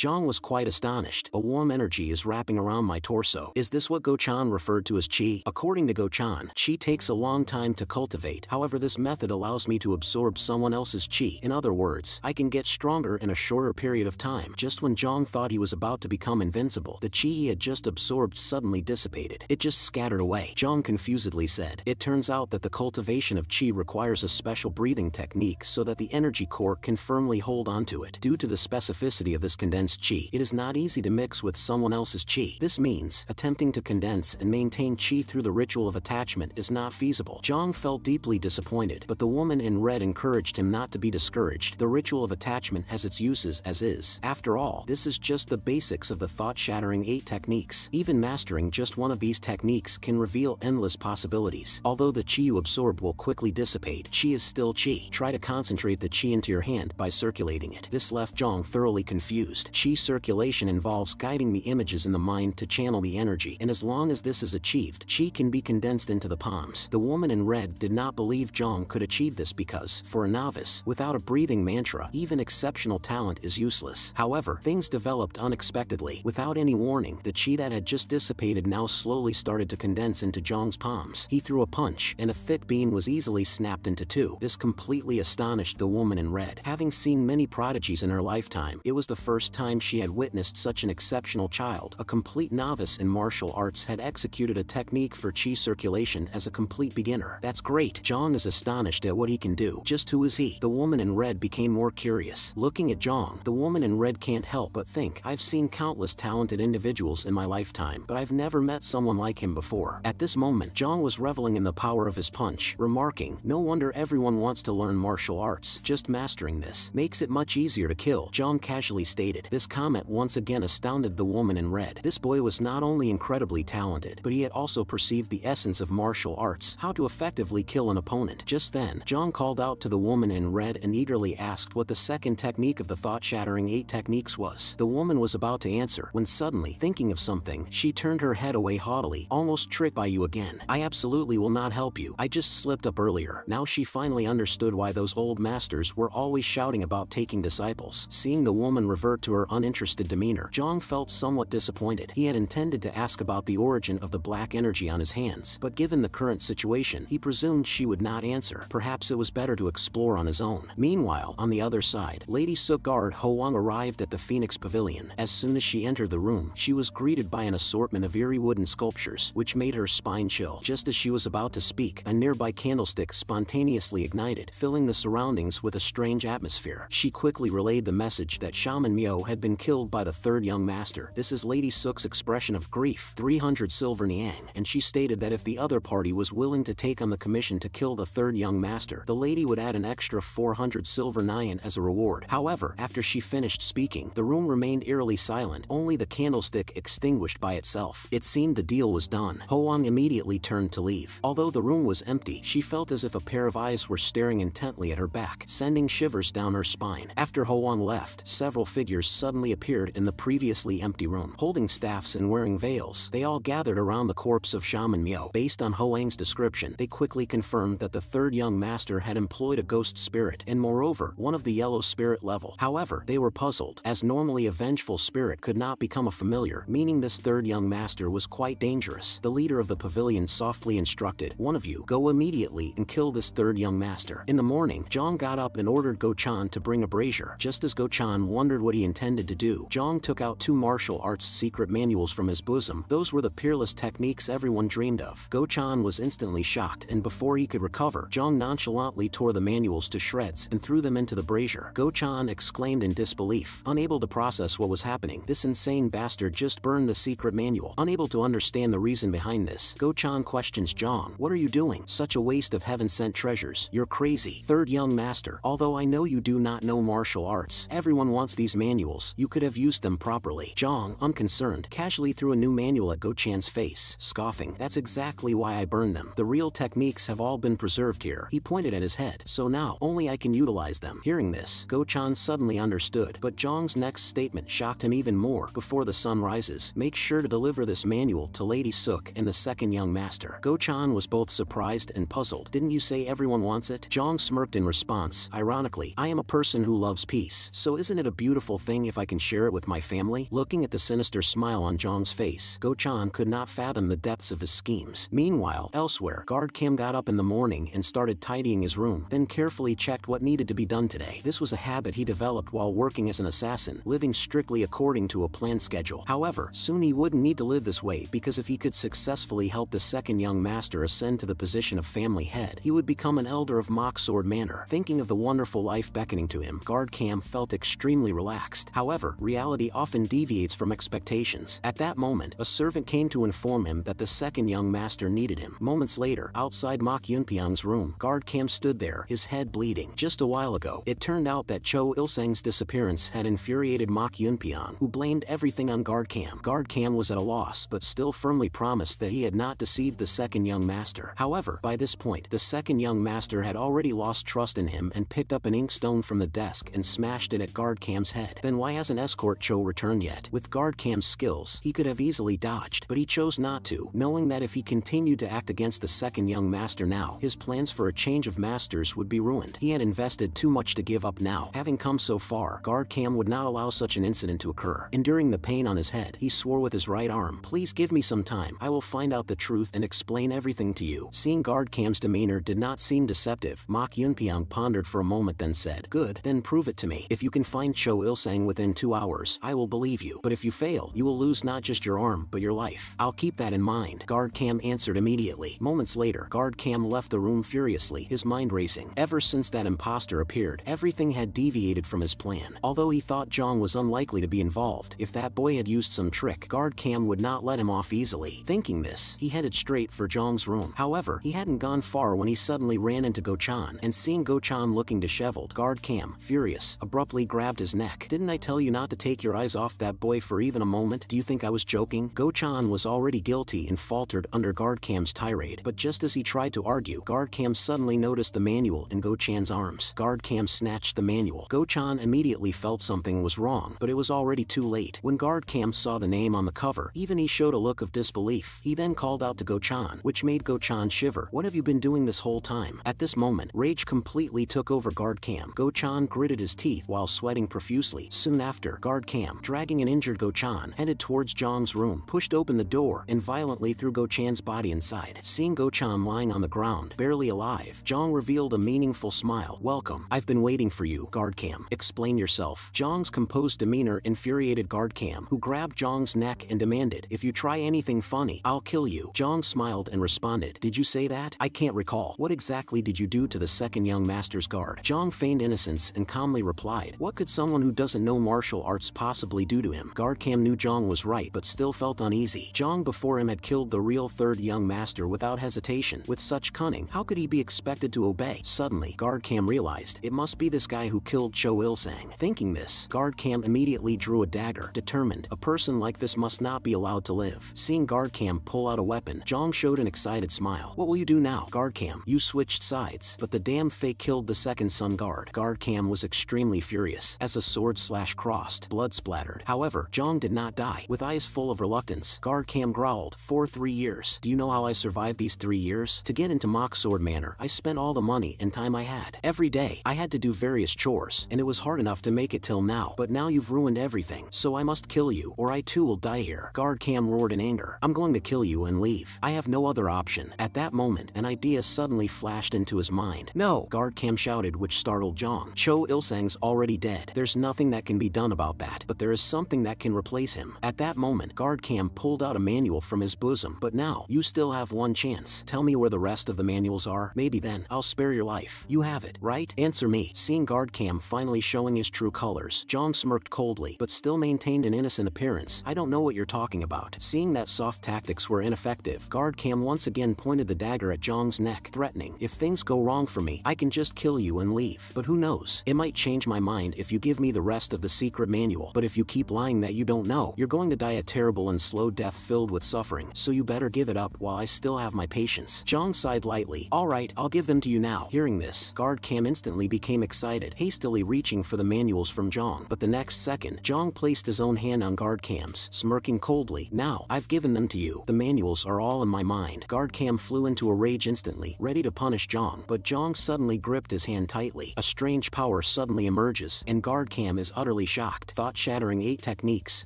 Zhang was quite astonished. A warm energy is wrapping around my torso. Is this what Go-chan referred to as qi? According to Go-chan, qi takes a long time to cultivate. However, this method allows me to absorb someone else's qi. In other words, I can get stronger in a shorter period of time. Just when Zhang thought he was about to become invincible, the qi he had just absorbed suddenly dissipated. It just scattered away. Zhang confusedly said, "It turns out that the cultivation of qi requires a special breathing technique so that the energy core can firmly hold onto it. Due to the specificity of this condensed qi, it is not easy to mix with someone else's qi. This means, attempting to condense and maintain qi through the ritual of attachment is not feasible." Zhang felt deeply disappointed, but the woman in red encouraged him not to be discouraged. The ritual of attachment has its uses as is. After all, this is just the basics of the thought-shattering 8 techniques. Even mastering just one of these techniques can reveal endless possibilities. Although the qi you absorb will quickly dissipate, qi is still qi. Try to concentrate the qi into your hand by circulating it. This left Zhang thoroughly confused. Qi circulation involves guiding the images in the mind to channel the energy, and as long as this is achieved, qi can be condensed into the palms. The woman in red did not believe Zhang could achieve this because, for a novice, without a breathing mantra, even exceptional talent is useless. However, things developed unexpectedly. Without any warning, the qi that had just dissipated now slowly started to condense into Zhang's palms. He threw a punch, and a thick beam was easily snapped into two. This completely astonished the woman in red. Having seen many prodigies in her lifetime, it was the first time she had witnessed such an exceptional child. A complete novice in martial arts had executed a technique for qi circulation as a complete beginner. That's great. Zhang is astonished at what he can do. Just who is he? The woman in red became more curious. Looking at Zhang, the woman in red can't help but think, I've seen countless talented individuals in my lifetime, but I've never met someone like him before. At this moment, Zhang was reveling in the power of his punch, remarking, no wonder everyone wants to learn martial arts. Just mastering this makes it much easier to kill, Zhang casually stated. This comment once again astounded the woman in red. This boy was not only incredibly talented, but he had also perceived the essence of martial arts, how to effectively kill an opponent. Just then, Zhang called out to the woman in red and eagerly asked what the second technique of the thought-shattering 8 techniques was. The woman was about to answer, when suddenly, thinking of something, she turned her head away haughtily, almost tricked by you again. I absolutely will not help you. I just slipped up earlier. Now she finally understood why those old masters were always shouting about taking disciples. Seeing the woman revert to her uninterested demeanor, Zhang felt somewhat disappointed. He had intended to ask about the origin of the black energy on his hands, but given the current situation, he presumed she would not answer. Perhaps it was better to explore on his own. Meanwhile, on the other side, Lady Sook guard Hoang arrived at the Phoenix Pavilion. As soon as she entered the room, she was greeted by an assortment of eerie wooden sculptures, which made her spine chill. Just as she was about to speak, a nearby candlestick spontaneously ignited, filling the surroundings with a strange atmosphere. She quickly relayed the message that Shaman Myo had been killed by the third young master. This is Lady Sook's expression of grief, 300 silver niang, and she stated that if the other party was willing to take on the commission to kill the third young master, the lady would add an extra 400 silver nian as a reward. However, after she finished speaking, the room remained eerily silent, only the candlestick extinguished by itself. It seemed the deal was done. Hoang immediately turned to leave. Although the room was empty, she felt as if a pair of eyes were staring intently at her back, sending shivers down her spine. After Hoang left, several figures suddenly appeared in the previously empty room. Holding staffs and wearing veils, they all gathered around the corpse of Shaman Myo. Based on Hoang's description, they quickly confirmed that the third young master had employed a ghost spirit, and moreover, one of the yellow spirit level. However, they were puzzled, as normally a vengeful spirit could not become a familiar, meaning this third young master was quite dangerous. The leader of the pavilion softly instructed, one of you, go immediately and kill this third young master. In the morning, Zhang got up and ordered Go-chan to bring a brazier. Just as Go-chan wondered what he intended to do, Zhang took out 2 martial arts secret manuals from his bosom. Those were the peerless techniques everyone dreamed of. Go-chan was instantly shocked, and before he could recover, Zhang nonchalantly tore the manuals to shreds and threw them into the brazier. Go-chan exclaimed in disbelief, unable to process what was happening. This insane bastard just burned the secret manual. Unable to understand the reason behind this, Go-chan questions Zhang, what are you doing? Such a waste of heaven-sent treasures. You're crazy. Third young master, although I know you do not know martial arts, everyone wants these manuals. You could have used them properly. Zhang, unconcerned, casually threw a new manual at Go-chan's face, scoffing, that's exactly why I burned them. The real techniques have all been preserved here. He pointed at his head, so now only I can utilize them. Hearing this, Go-chan suddenly understood, but Zhang's next statement shocked him even more. Before the sun rises, make sure to deliver this manual to Lady Sook and the second young master. Go-chan was both surprised and puzzled. Didn't you say everyone wants it? Zhang smirked in response, ironically, I am a person who loves peace, so isn't it a beautiful thing if I can share it with my family? Looking at the sinister smile on Zhang's face, Go-chan could not fathom the depths of his schemes. Meanwhile, elsewhere, Guard Kim got up in the morning and started tidying his room, then carefully checked what needed to be done today. This was a habit he developed while working as an assassin, living strictly according to a planned schedule. However, soon he wouldn't need to live this way, because if he could successfully help the second young master ascend to the position of family head, he would become an elder of Mock Sword Manor. Thinking of the wonderful life beckoning to him, Guard Cam felt extremely relaxed. However, reality often deviates from expectations. At that moment, a servant came to inform him that the second young master needed him. Moments later, outside Mok Yunpyeong's room, Guard Cam stood there, his head bleeding. Just a while ago, it turned out that Cho Il-sang's disappearance had infuriated Mok Yunpyeong, who blamed everything on Guard Cam. Guard Cam was at a loss, but still firmly promised that he had not deceived the second young master. However, by this point, the second young master had already lost trust in him and picked up an inkstone from the desk and smashed it at Guard Cam's head. Then why hasn't Escort Cho returned yet? With Guard Cam's skills, he could have easily dodged, but he chose not to, knowing that if he continued to act against the second young master now, his plans for a change of masters would be ruined. He had invested too much to give up now. Having come so far, Guard Cam would not allow such an incident to occur. Enduring the pain on his head, he swore with his right arm, "Please give me some time. I will find out the truth and explain everything to you." Seeing Guard Cam's demeanor did not seem deceptive, Mok Yunpyeong pondered for a moment, then said, "Good, then prove it to me. If you can find Cho Il-sang within 2 hours, I will believe you. But if you fail, you will lose not just your arm, but your life." "I'll keep that in mind," Guard Cam answered immediately. Moments later, Guard Cam left the room furiously, his mind racing. Ever since that imposter appeared, everything had deviated from his plan. Although he thought Zhang was unlikely to be involved, if that boy had used some trick, Guard Cam would not let him off easily. Thinking this, he headed straight for Zhang's room. However, he hadn't gone far when he suddenly ran into Go-chan, and seeing Go-chan looking disheveled, Guard Cam, furious, abruptly grabbed his neck. "Didn't I tell you not to take your eyes off that boy for even a moment? Do you think I was joking?" Go-chan was already guilty and faltered under Guard Cam's tirade, but just as he tried to argue, Guard Cam suddenly noticed the manual in Go-chan's arms. Guard Cam snatched the manual. Go-chan immediately felt something was wrong, but it was already too late. When Guard Cam saw the name on the cover, even he showed a look of disbelief. He then called out to Go-chan, which made Go-chan shiver. "What have you been doing this whole time?" At this moment, rage completely took over Guard Cam. Go-chan gritted his teeth while sweating profusely. Soon after, Guard Cam, dragging an injured Go-chan, headed towards Zhang's room, pushed open the door, and violently threw Go-chan's body inside. Seeing Go-chan lying on the ground, barely alive, Zhang revealed a meaningful smile. "Welcome. I've been waiting for you, Guard Cam. Explain yourself." Zhang's composed demeanor infuriated Guard Cam, who grabbed Zhang's neck and demanded, "If you try anything funny, I'll kill you." Zhang smiled and responded, "Did you say that? I can't recall. What exactly did you do to the second young master's guard?" Zhang feigned innocence and calmly replied, "What could someone who doesn't know martial arts possibly do to him?" Guard Cam knew Zhang was right but still felt uneasy. Zhang before him had killed the real third young master without hesitation. With such cunning, how could he be expected to obey? Suddenly, Guard Cam realized, it must be this guy who killed Cho Il-sang. Thinking this, Guard Cam immediately drew a dagger, determined, a person like this must not be allowed to live. Seeing Guard Cam pull out a weapon, Zhang showed an excited smile. "What will you do now?" "Guard Cam, you switched sides, but the damn fake killed the second sun guard." Guard Cam was extremely furious, as a sword crossed, blood splattered. However, Zhang did not die. With eyes full of reluctance, Guard Cam growled, "For 3 years. Do you know how I survived these 3 years? To get into Mock Sword Manor, I spent all the money and time I had. Every day, I had to do various chores, and it was hard enough to make it till now. But now you've ruined everything, so I must kill you, or I too will die here." Guard Cam roared in anger, "I'm going to kill you and leave. I have no other option." At that moment, an idea suddenly flashed into his mind. "No!" Guard Cam shouted, which startled Zhang. "Cho Il-sang's already dead. There's nothing that can be done about that, but there is something that can replace him." At that moment, Guard Cam pulled out a manual from his bosom. "But now, you still have one chance. Tell me where the rest of the manuals are. Maybe then, I'll spare your life. You have it, right? Answer me." Seeing Guard Cam finally showing his true colors, Zhang smirked coldly, but still maintained an innocent appearance. "I don't know what you're talking about." Seeing that soft tactics were ineffective, Guard Cam once again pointed the dagger at Zhang's neck, threatening, "If things go wrong for me, I can just kill you and leave. But who knows? It might change my mind if you give me the rest of the secret manual. But if you keep lying that you don't know, you're going to die a terrible and slow death filled with suffering. So you better give it up while I still have my patience." Zhang sighed lightly. "All right, I'll give them to you now." Hearing this, Guard Cam instantly became excited, hastily reaching for the manuals from Zhang. But the next second, Zhang placed his own hand on Guard Cam's, smirking coldly, "Now, I've given them to you. The manuals are all in my mind." Guard Cam flew into a rage instantly, ready to punish Zhang, but Zhang suddenly gripped his hand tightly. A strange power suddenly emerges, and Guard Cam is utterly utterly shocked. Thought-shattering 8 techniques.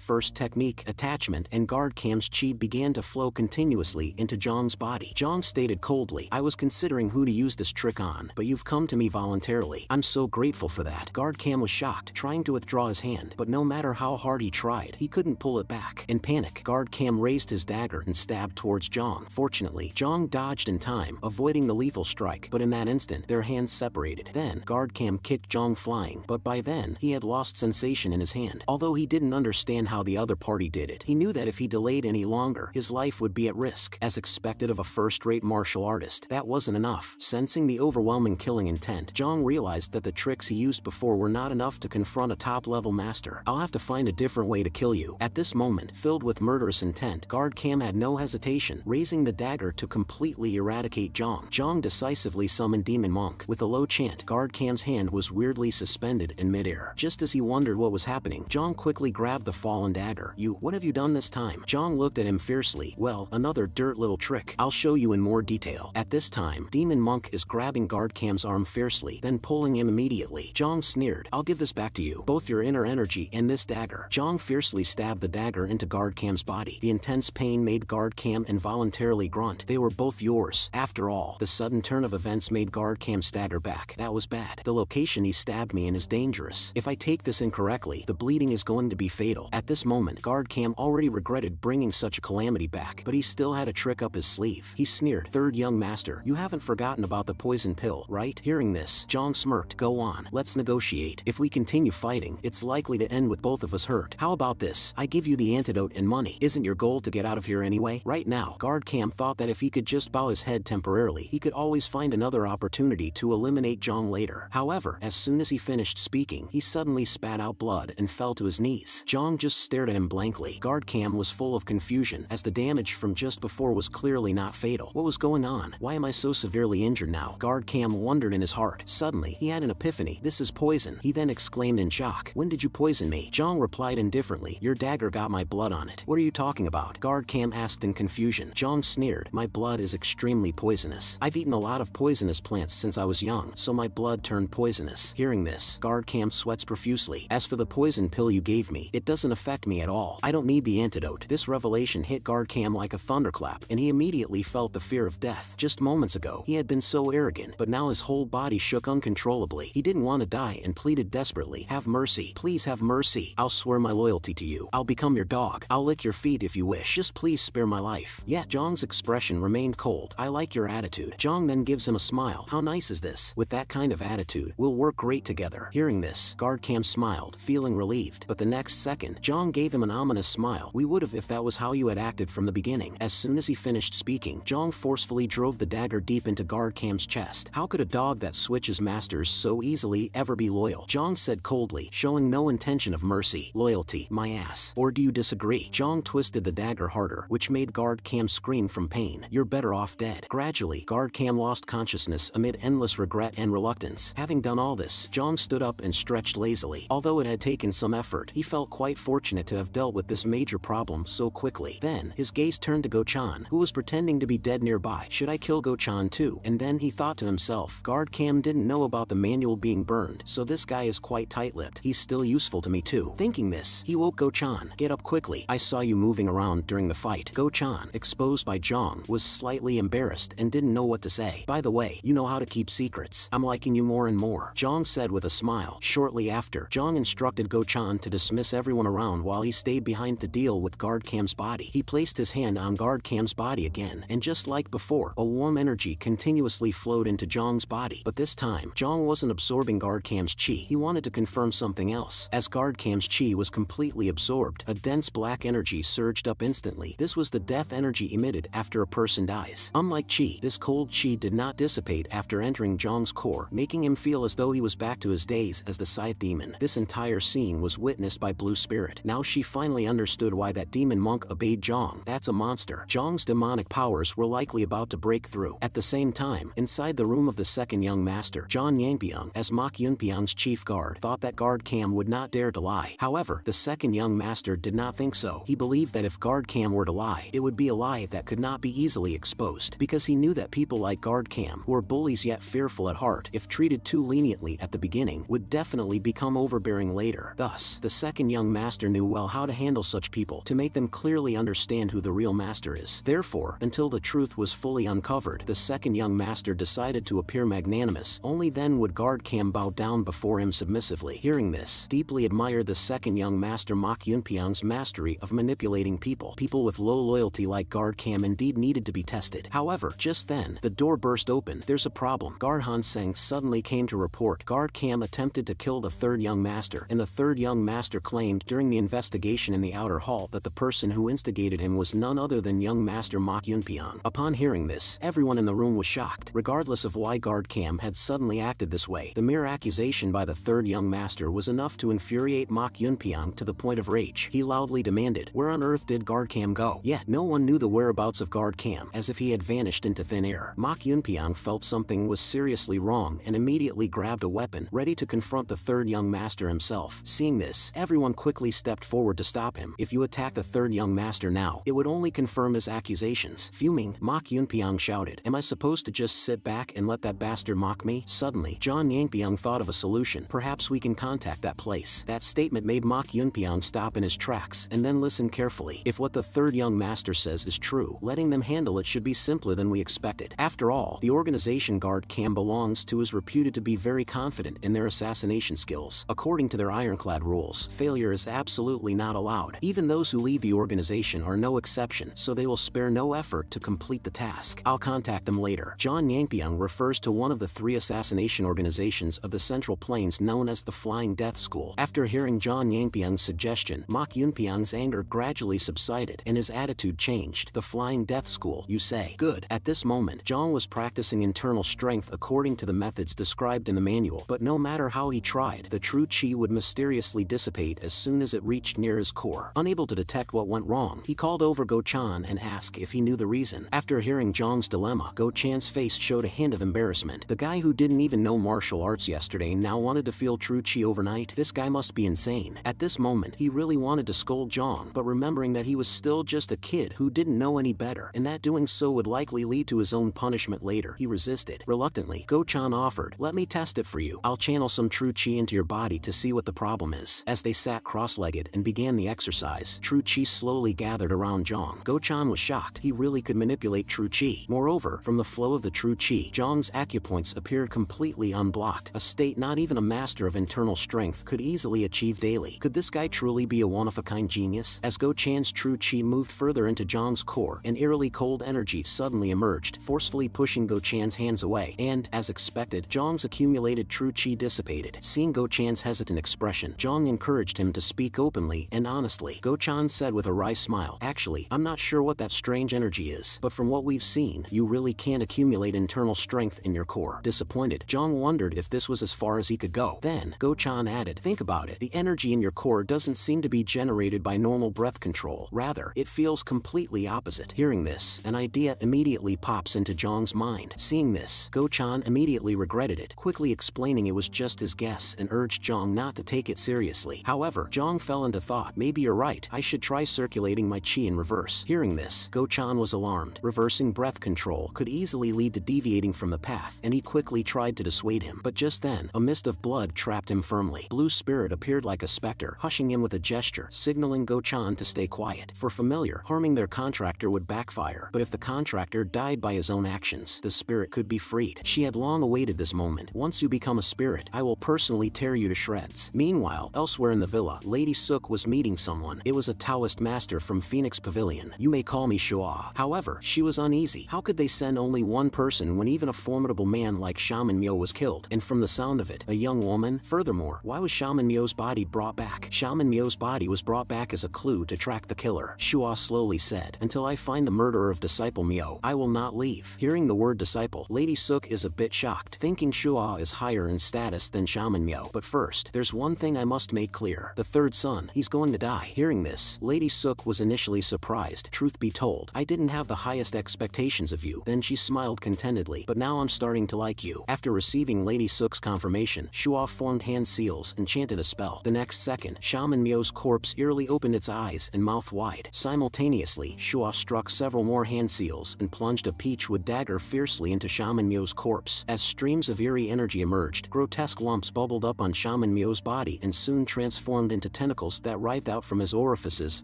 First technique, attachment, and guard cam's chi began to flow continuously into Zhang's body. Zhang stated coldly, I was considering who to use this trick on, but you've come to me voluntarily. I'm so grateful for that. Guard cam was shocked, trying to withdraw his hand, but no matter how hard he tried, he couldn't pull it back. In panic, guard cam raised his dagger and stabbed towards Zhang. Fortunately, Zhang dodged in time, avoiding the lethal strike, but in that instant, their hands separated. Then, guard cam kicked Zhang flying, but by then, he had lost sensation in his hand. Although he didn't understand how the other party did it, he knew that if he delayed any longer, his life would be at risk. As expected of a first-rate martial artist, that wasn't enough. Sensing the overwhelming killing intent, Zhang realized that the tricks he used before were not enough to confront a top-level master. I'll have to find a different way to kill you. At this moment, filled with murderous intent, guard cam had no hesitation, raising the dagger to completely eradicate Zhang. Zhang decisively summoned Demon Monk. With a low chant, guard cam's hand was weirdly suspended in midair. Just as he wondered what was happening, Zhang quickly grabbed the fallen dagger. What have you done this time? Zhang looked at him fiercely. Well, another dirt little trick. I'll show you in more detail. At this time, Demon Monk is grabbing guard cam's arm fiercely, then pulling him immediately. Zhang sneered, I'll give this back to you. Both your inner energy and this dagger. Zhang fiercely stabbed the dagger into guard cam's body. The intense pain made guard cam involuntarily grunt. They were both yours. After all, the sudden turn of events made guard cam stagger back. That was bad. The location he stabbed me in is dangerous. If I take this incorrectly, the bleeding is going to be fatal. At this moment, guard cam already regretted bringing such a calamity back, but he still had a trick up his sleeve. He sneered, third young master, you haven't forgotten about the poison pill, right? Hearing this, Zhang smirked. Go on, let's negotiate. If we continue fighting, it's likely to end with both of us hurt. How about this? I give you the antidote and money. Isn't your goal to get out of here anyway? Right now, guard cam thought that if he could just bow his head temporarily, he could always find another opportunity to eliminate Zhang later. However, as soon as he finished speaking, he suddenly spat out blood and fell to his knees. Zhang just stared at him blankly. Guard cam was full of confusion, as the damage from just before was clearly not fatal. What was going on? Why am I so severely injured now? Guard cam wondered in his heart. Suddenly, he had an epiphany. This is poison. He then exclaimed in shock. When did you poison me? Zhang replied indifferently. Your dagger got my blood on it. What are you talking about? Guard cam asked in confusion. Zhang sneered. My blood is extremely poisonous. I've eaten a lot of poisonous plants since I was young, so my blood turned poisonous. Hearing this, guard cam sweats profusely. As for the poison pill you gave me, it doesn't affect me at all. I don't need the antidote. This revelation hit guard cam like a thunderclap, and he immediately felt the fear of death. Just moments ago, he had been so arrogant, but now his whole body shook uncontrollably. He didn't want to die and pleaded desperately. Have mercy. Please have mercy. I'll swear my loyalty to you. I'll become your dog. I'll lick your feet if you wish. Just please spare my life. Yet Zhang's expression remained cold. I like your attitude. Zhang then gives him a smile. How nice is this? With that kind of attitude, we'll work great together. Hearing this, guard cam smiled, feeling relieved, but the next second, Zhang gave him an ominous smile. We would have if that was how you had acted from the beginning. As soon as he finished speaking, Zhang forcefully drove the dagger deep into guard cam's chest. How could a dog that switches masters so easily ever be loyal? Zhang said coldly, showing no intention of mercy. Loyalty, my ass. Or do you disagree? Zhang twisted the dagger harder, which made guard cam scream from pain. You're better off dead. Gradually, guard cam lost consciousness amid endless regret and reluctance. Having done all this, Zhang stood up and stretched lazily. Although it had taken some effort, he felt quite fortunate to have dealt with this major problem so quickly. Then, his gaze turned to Go-chan, who was pretending to be dead nearby. Should I kill Go-chan too? And then he thought to himself, guard cam didn't know about the manual being burned, so this guy is quite tight-lipped. He's still useful to me too. Thinking this, he woke Go-chan. Get up quickly. I saw you moving around during the fight. Go-chan, exposed by Zhang, was slightly embarrassed and didn't know what to say. By the way, you know how to keep secrets. I'm liking you more and more, Zhang said with a smile. Shortly after, Zhang instructed Go-chan to dismiss everyone around while he stayed behind to deal with guard cam's body. He placed his hand on guard cam's body again, and just like before, a warm energy continuously flowed into Zhang's body. But this time, Zhang wasn't absorbing guard cam's chi. He wanted to confirm something else. As guard cam's chi was completely absorbed, a dense black energy surged up instantly. This was the death energy emitted after a person dies. Unlike chi, this cold chi did not dissipate after entering Zhang's core, making him feel as though he was back to his days as the Scythe Demon. This entire scene was witnessed by Blue Spirit. Now she finally understood why that demon monk obeyed Zhang. That's a monster. Zhang's demonic powers were likely about to break through. At the same time, inside the room of the second young master, Zhang Yangpiang, as Mok Yunpiang's chief guard, thought that guard cam would not dare to lie. However, the second young master did not think so. He believed that if guard cam were to lie, it would be a lie that could not be easily exposed, because he knew that people like guard cam, who were bullies yet fearful at heart, if treated too leniently at the beginning, would definitely become overbearing hearing later. Thus, the second young master knew well how to handle such people to make them clearly understand who the real master is. Therefore, until the truth was fully uncovered, the second young master decided to appear magnanimous. Only then would guard Cam bow down before him submissively. Hearing this, deeply admired the second young master Mak Yunpyeong's mastery of manipulating people. People with low loyalty like guard Cam indeed needed to be tested. However, just then, the door burst open. There's a problem. Guard Han Seng suddenly came to report. Guard Cam attempted to kill the third young master, and the third young master claimed during the investigation in the outer hall that the person who instigated him was none other than young master Mak Yunpyeong. Upon hearing this, everyone in the room was shocked. Regardless of why guard Cam had suddenly acted this way, the mere accusation by the third young master was enough to infuriate Mak Yunpyeong to the point of rage. He loudly demanded, "Where on earth did guard Cam go?" Yet no one knew the whereabouts of guard Cam, as if he had vanished into thin air. Mak Yunpyeong felt something was seriously wrong and immediately grabbed a weapon, ready to confront the third young master himself. Seeing this, everyone quickly stepped forward to stop him. If you attack the third young master now, it would only confirm his accusations. Fuming, Mak Yunpyeong shouted, "Am I supposed to just sit back and let that bastard mock me?" Suddenly, John Yangpyeong thought of a solution. "Perhaps we can contact that place." That statement made Mak Yunpyeong stop in his tracks and then listen carefully. If what the third young master says is true, letting them handle it should be simpler than we expected. After all, the organization guard Cam belongs to is reputed to be very confident in their assassination skills. According to their ironclad rules, failure is absolutely not allowed. Even those who leave the organization are no exception, so they will spare no effort to complete the task. "I'll contact them later." John Yangpyeong refers to one of the three assassination organizations of the Central Plains known as the Flying Death School. After hearing John Yangpyeong's suggestion, Mak Yunpyeong's anger gradually subsided and his attitude changed. "The Flying Death School, you say? Good." At this moment, John was practicing internal strength according to the methods described in the manual, but no matter how he tried, the true chi would mysteriously dissipate as soon as it reached near his core. Unable to detect what went wrong, he called over Go Chan and asked if he knew the reason. After hearing Zhang's dilemma, Go Chan's face showed a hint of embarrassment. The guy who didn't even know martial arts yesterday now wanted to feel true chi overnight? This guy must be insane. At this moment, he really wanted to scold Zhang, but remembering that he was still just a kid who didn't know any better, and that doing so would likely lead to his own punishment later, he resisted. Reluctantly, Go Chan offered, "Let me test it for you. I'll channel some true chi into your body to see what the problem is." As they sat cross-legged and began the exercise, true chi slowly gathered around Zhang. Go Chan was shocked. He really could manipulate true chi. Moreover, from the flow of the true chi, Zhang's acupoints appeared completely unblocked, a state not even a master of internal strength could easily achieve daily. Could this guy truly be a one-of-a-kind genius? As Go Chan's true chi moved further into Zhang's core, an eerily cold energy suddenly emerged, forcefully pushing Go Chan's hands away, and, as expected, Zhang's accumulated true chi dissipated. Seeing Go Chan's hesitant expression, Zhang encouraged him to speak openly and honestly. Go Chan said with a wry smile, "Actually, I'm not sure what that strange energy is, but from what we've seen, you really can't accumulate internal strength in your core." Disappointed, Zhang wondered if this was as far as he could go. Then, Go Chan added, "Think about it. The energy in your core doesn't seem to be generated by normal breath control. Rather, it feels completely opposite." Hearing this, an idea immediately pops into Zhang's mind. Seeing this, Go Chan immediately regretted it, quickly explaining it was just his guess and urged Zhang not to take it seriously. However, Zhang fell into thought. "Maybe you're right. I should try circulating my chi in reverse." Hearing this, Go Chan was alarmed. Reversing breath control could easily lead to deviating from the path, and he quickly tried to dissuade him. But just then, a mist of blood trapped him firmly. Blue Spirit appeared like a specter, hushing him with a gesture, signaling Go Chan to stay quiet. For familiar, harming their contractor would backfire, but if the contractor died by his own actions, the spirit could be freed. She had long awaited this moment. "Once you become a spirit, I will personally tear you to shreds." Meanwhile, elsewhere in the villa, Lady Sook was meeting someone. It was a Taoist master from Phoenix Pavilion. "You may call me Shua." However, she was uneasy. How could they send only one person when even a formidable man like Shaman Myo was killed? And from the sound of it, a young woman? Furthermore, why was Shaman Myo's body brought back? Shaman Myo's body was brought back as a clue to track the killer. Shua slowly said, "Until I find the murderer of Disciple Myo, I will not leave." Hearing the word disciple, Lady Sook is a bit shocked, thinking Shua is higher in status than Shaman Myo. But first, there's one thing I must make clear. The third son, he's going to die. Hearing this, Lady Sook was initially surprised. "Truth be told, I didn't have the highest expectations of you." Then she smiled contentedly, "But now I'm starting to like you." After receiving Lady Sook's confirmation, Shua formed hand seals and chanted a spell. The next second, Shaman Myo's corpse eerily opened its eyes and mouth wide. Simultaneously, Shua struck several more hand seals and plunged a peachwood dagger fiercely into Shaman Myo's corpse. As streams of eerie energy emerged, grotesque lumps bubbled up on Shaman Myo's Mio's body and soon transformed into tentacles that writhed out from his orifices,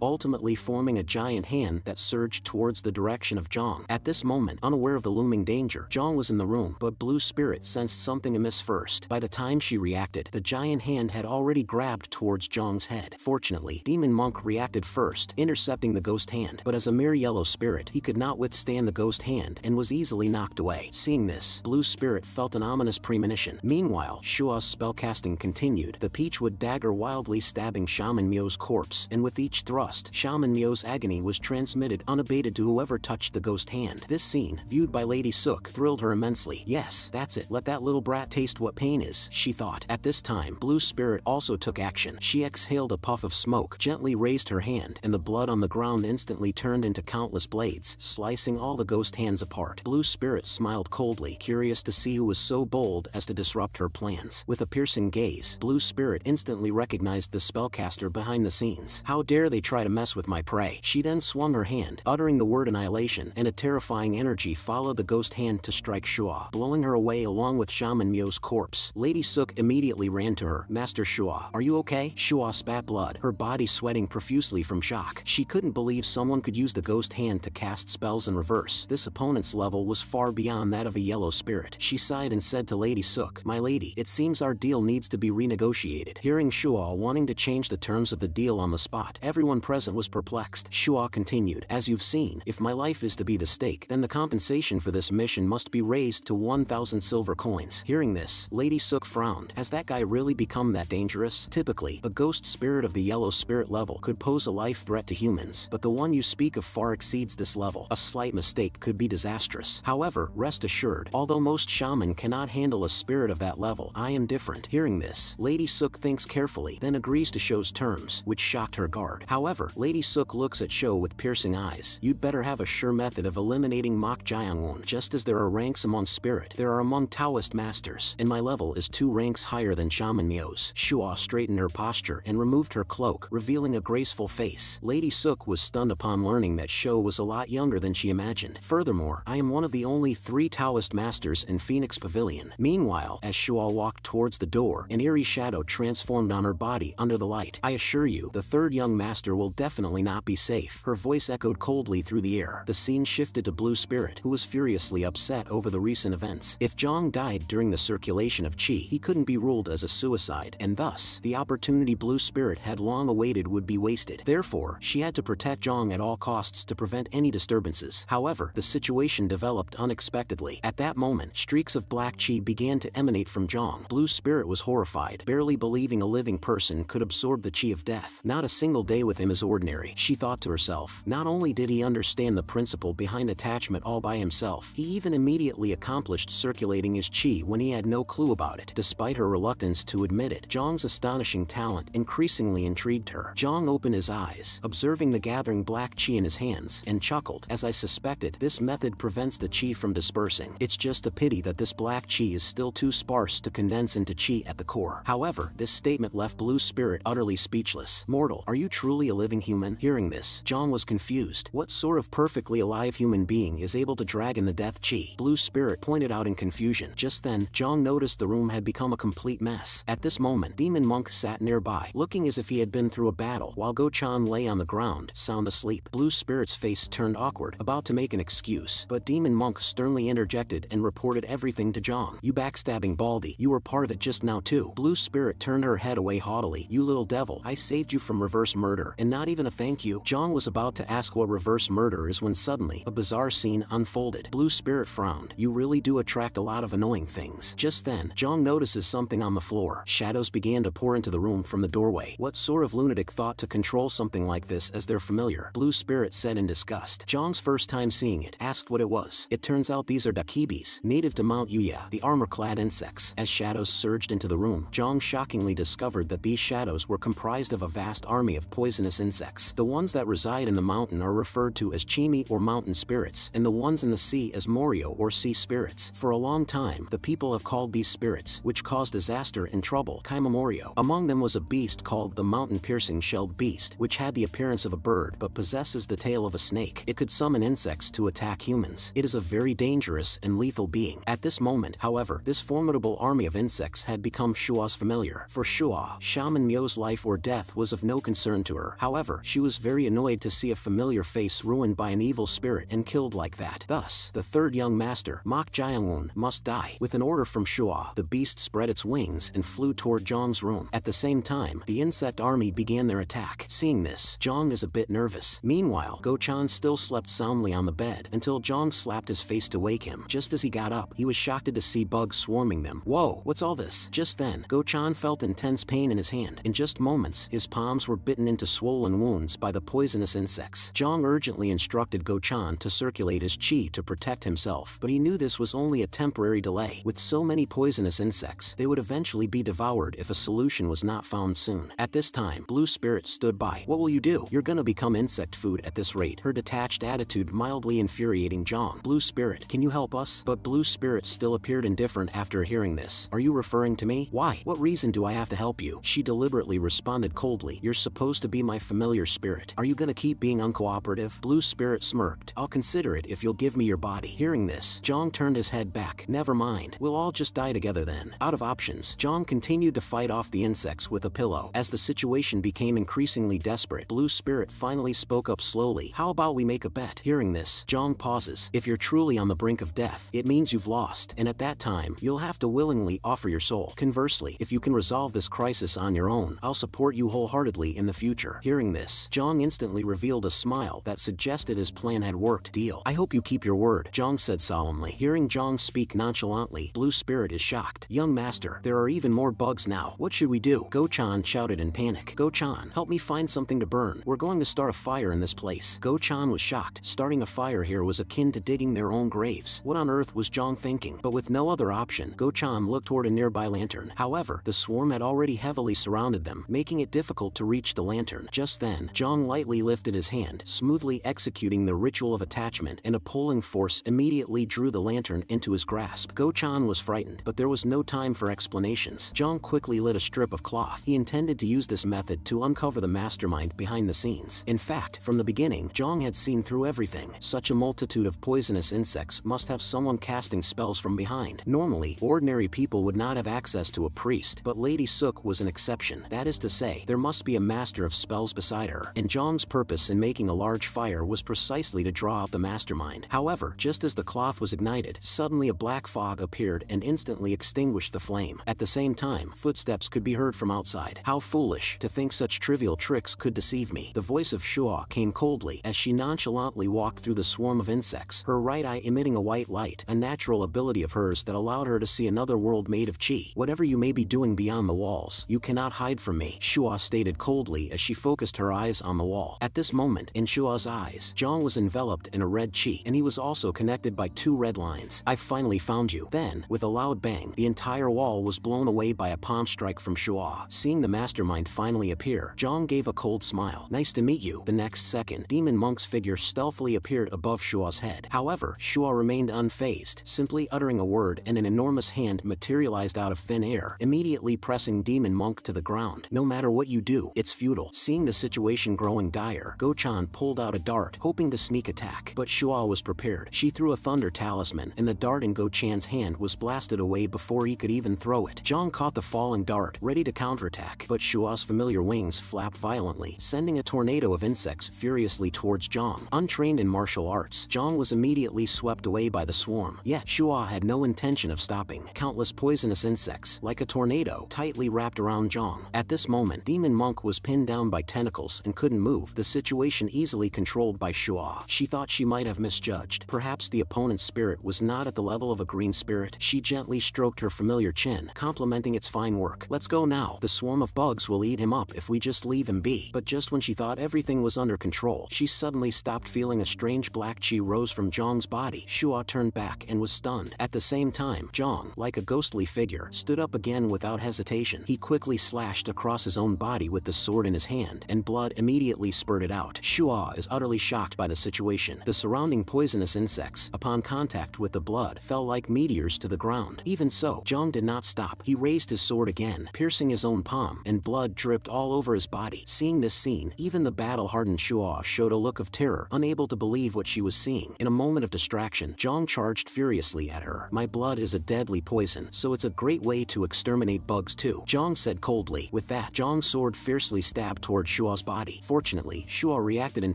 ultimately forming a giant hand that surged towards the direction of Zhang. At this moment, unaware of the looming danger, Zhang was in the room, but Blue Spirit sensed something amiss first. By the time she reacted, the giant hand had already grabbed towards Zhang's head. Fortunately, Demon Monk reacted first, intercepting the ghost hand, but as a mere yellow spirit, he could not withstand the ghost hand and was easily knocked away. Seeing this, Blue Spirit felt an ominous premonition. Meanwhile, Shua's spellcasting continued, the Peachwood dagger wildly stabbing Shaman Mio's corpse, and with each thrust, Shaman Mio's agony was transmitted unabated to whoever touched the ghost hand. This scene, viewed by Lady Sook, thrilled her immensely. Yes, that's it, let that little brat taste what pain is, she thought. At this time, Blue Spirit also took action. She exhaled a puff of smoke, gently raised her hand, and the blood on the ground instantly turned into countless blades, slicing all the ghost hands apart. Blue Spirit smiled coldly, curious to see who was so bold as to disrupt her plans. With a piercing gaze, Blue Spirit instantly recognized the spellcaster behind the scenes. How dare they try to mess with my prey? She then swung her hand, uttering the word annihilation, and a terrifying energy followed the ghost hand to strike Shua, blowing her away along with Shaman Mio's corpse. Lady Sook immediately ran to her. Master Shua, are you okay? Shua spat blood, her body sweating profusely from shock. She couldn't believe someone could use the ghost hand to cast spells in reverse. This opponent's level was far beyond that of a yellow spirit. She sighed and said to Lady Sook, my lady, it seems our deal needs to be renegotiated. Hearing Shua wanting to change the terms of the deal on the spot, everyone present was perplexed. Shua continued, as you've seen, if my life is to be the stake, then the compensation for this mission must be raised to 1,000 silver coins. Hearing this, Lady Sook frowned. Has that guy really become that dangerous? Typically, a ghost spirit of the yellow spirit level could pose a life threat to humans, but the one you speak of far exceeds this level. A slight mistake could be disastrous. However, rest assured, although most shaman cannot handle a spirit of that level, I am different. Hearing this, Lady Sook thinks carefully, then agrees to Sho's terms, which shocked her guard. However, Lady Sook looks at Sho with piercing eyes. You'd better have a sure method of eliminating Mok Jiangwon. Just as there are ranks among spirit, there are among Taoist masters, and my level is 2 ranks higher than Shaman Mio's. Shua straightened her posture and removed her cloak, revealing a graceful face. Lady Sook was stunned upon learning that Sho was a lot younger than she imagined. Furthermore, I am one of the only 3 Taoist masters in Phoenix Pavilion. Meanwhile, as Shua walked towards the door, an eerie shadow transformed on her body under the light. I assure you, the 3rd young master will definitely not be safe. Her voice echoed coldly through the air. The scene shifted to Blue Spirit, who was furiously upset over the recent events. If Zhang died during the circulation of Qi, he couldn't be ruled as a suicide, and thus, the opportunity Blue Spirit had long awaited would be wasted. Therefore, she had to protect Zhang at all costs to prevent any disturbances. However, the situation developed unexpectedly. At that moment, streaks of black Qi began to emanate from Zhang. Blue Spirit was horrified, barely believing a living person could absorb the Qi of death. Not a single day with him is ordinary, she thought to herself. Not only did he understand the principle behind attachment all by himself, he even immediately accomplished circulating his Qi when he had no clue about it. Despite her reluctance to admit it, Zhang's astonishing talent increasingly intrigued her. Zhang opened his eyes, observing the gathering black Qi in his hands, and chuckled. As I suspected, this method prevents the Qi from dispersing. It's just a pity that this black Qi is still too sparse to condense into Qi at the core. However, this statement left Blue Spirit utterly speechless. Mortal, are you truly a living human? Hearing this, Zhang was confused. What sort of perfectly alive human being is able to drag in the death Qi? Blue Spirit pointed out in confusion. Just then, Zhang noticed the room had become a complete mess. At this moment, Demon Monk sat nearby, looking as if he had been through a battle, while Go-chan lay on the ground, sound asleep. Blue Spirit's face turned awkward, about to make an excuse, but Demon Monk sternly interjected and reported everything to Zhang. You backstabbing baldy, you were part of it just now too. Blue Spirit turned her head away haughtily. You little devil, I saved you from reverse murder, and not even a thank you. Zhang was about to ask what reverse murder is when suddenly, a bizarre scene unfolded. Blue Spirit frowned. You really do attract a lot of annoying things. Just then, Zhang notices something on the floor. Shadows began to pour into the room from the doorway. What sort of lunatic thought to control something like this as their familiar? Blue Spirit said in disgust. Zhang's first time seeing it, asked what it was. It turns out these are dakibis, native to Mount Yuya, the armor-clad insects. As shadows surged into the room, Zhang shockingly discovered that these shadows were comprised of a vast army of poisonous insects. The ones that reside in the mountain are referred to as chimi or mountain spirits, and the ones in the sea as morio or sea spirits. For a long time, the people have called these spirits, which cause disaster and trouble, kaimomorio. Among them was a beast called the mountain-piercing shelled beast, which had the appearance of a bird but possesses the tail of a snake. It could summon insects to attack humans. It is a very dangerous and lethal being. At this moment, however, this formidable army of insects had become Shua's familiar. familiar. For Shua, Shaman Mio's life or death was of no concern to her. However, she was very annoyed to see a familiar face ruined by an evil spirit and killed like that. Thus, the third young master, Mok Jiangun, must die. With an order from Shua, the beast spread its wings and flew toward Zhang's room. At the same time, the insect army began their attack. Seeing this, Zhang is a bit nervous. Meanwhile, Go-chan still slept soundly on the bed until Zhang slapped his face to wake him. Just as he got up, he was shocked to see bugs swarming them. Whoa, what's all this? Just then, Go-chan felt intense pain in his hand. In just moments, his palms were bitten into swollen wounds by the poisonous insects. Zhang urgently instructed Go-chan to circulate his chi to protect himself, but he knew this was only a temporary delay. With so many poisonous insects, they would eventually be devoured if a solution was not found soon. At this time, Blue Spirit stood by. What will you do? You're gonna become insect food at this rate. Her detached attitude mildly infuriating Zhang. Blue Spirit, can you help us? But Blue Spirit still appeared indifferent after hearing this. Are you referring to me? Why? What reason do I have to help you? She deliberately responded coldly. You're supposed to be my familiar spirit. Are you gonna keep being uncooperative? Blue Spirit smirked. I'll consider it if you'll give me your body. Hearing this, Zhang turned his head back. Never mind. We'll all just die together then. Out of options, Zhang continued to fight off the insects with a pillow. As the situation became increasingly desperate, Blue Spirit finally spoke up slowly. How about we make a bet? Hearing this, Zhang pauses. If you're truly on the brink of death, it means you've lost, and at that time, you'll have to willingly offer your soul. Conversely, if you can resolve this crisis on your own, I'll support you wholeheartedly in the future. Hearing this, Zhang instantly revealed a smile that suggested his plan had worked. Deal. I hope you keep your word, Zhang said solemnly. Hearing Zhang speak nonchalantly, Blue Spirit is shocked. Young master, there are even more bugs now. What should we do? Go-chan shouted in panic. Go-chan, help me find something to burn. We're going to start a fire in this place. Go-chan was shocked. Starting a fire here was akin to digging their own graves. What on earth was Zhang thinking? But with no other option, Go-chan looked toward a nearby lantern. However, the swarm had already heavily surrounded them, making it difficult to reach the lantern. Just then, Zhang lightly lifted his hand, smoothly executing the ritual of attachment, and a pulling force immediately drew the lantern into his grasp. Go-chan was frightened, but there was no time for explanations. Zhang quickly lit a strip of cloth. He intended to use this method to uncover the mastermind behind the scenes. In fact, from the beginning, Zhang had seen through everything. Such a multitude of poisonous insects must have someone casting spells from behind. Normally, ordinary people would not have access to a priest, but Lady Sook was an exception. That is to say, there must be a master of spells beside her, and Zhang's purpose in making a large fire was precisely to draw out the mastermind. However, just as the cloth was ignited, suddenly a black fog appeared and instantly extinguished the flame. At the same time, footsteps could be heard from outside. How foolish to think such trivial tricks could deceive me. The voice of Shua came coldly as she nonchalantly walked through the swarm of insects, her right eye emitting a white light, a natural ability of hers that allowed her to see another world made of chi. Whatever you may be doing beyond the walls, you cannot hide from me, Shua stated coldly as she focused her eyes on the wall. At this moment, in Shua's eyes, Zhang was enveloped in a red chi, and he was also connected by two red lines. I finally found you. Then, with a loud bang, the entire wall was blown away by a palm strike from Shua. Seeing the mastermind finally appear, Zhang gave a cold smile. Nice to meet you. The next second, Demon Monk's figure stealthily appeared above Shua's head. However, Shua remained unfazed, simply uttering a word and an enormous hand materialized out of thin air, immediately pressing Demon Monk to the ground. No matter what you do, it's futile. Seeing the situation growing dire, Go-chan pulled out a dart, hoping to sneak attack, but Shua was prepared. She threw a thunder talisman, and the dart in Go-chan's hand was blasted away before he could even throw it. Zhang caught the falling dart, ready to counterattack, but Shua's familiar wings flapped violently, sending a tornado of insects furiously towards Zhang. Untrained in martial arts, Zhang was immediately swept away by the swarm. Yet, Shua had no intention of stopping. Countless poisonous insects, like a tornado, tightly wrapped around Zhang. At this moment, Demon Monk was pinned down by tentacles and couldn't move, the situation easily controlled by Shua. She thought she might have misjudged. Perhaps the opponent's spirit was not at the level of a green spirit. She gently stroked her familiar chin, complimenting its fine work. Let's go now. The swarm of bugs will eat him up if we just leave him be. But just when she thought everything was under control, she suddenly stopped, feeling a strange black chi rose from Zhang's body. Shua turned back and was stunned. At the same time, Zhang, like a ghostly figure, stood up again without hesitation. He quickly slashed across his own body with the sword in his hand, and blood immediately spurted out. Shua is utterly shocked by the situation. The surrounding poisonous insects, upon contact with the blood, fell like meteors to the ground. Even so, Zhang did not stop. He raised his sword again, piercing his own palm, and blood dripped all over his body. Seeing this scene, even the battle-hardened Shua showed a look of terror, unable to believe what she was seeing. In a moment of distraction, Zhang charged furiously at her. My blood is a deadly poison, so it's a great way to exterminate hate bugs too, Zhang said coldly. With that, Zhang's sword fiercely stabbed toward Shua's body. Fortunately, Shua reacted in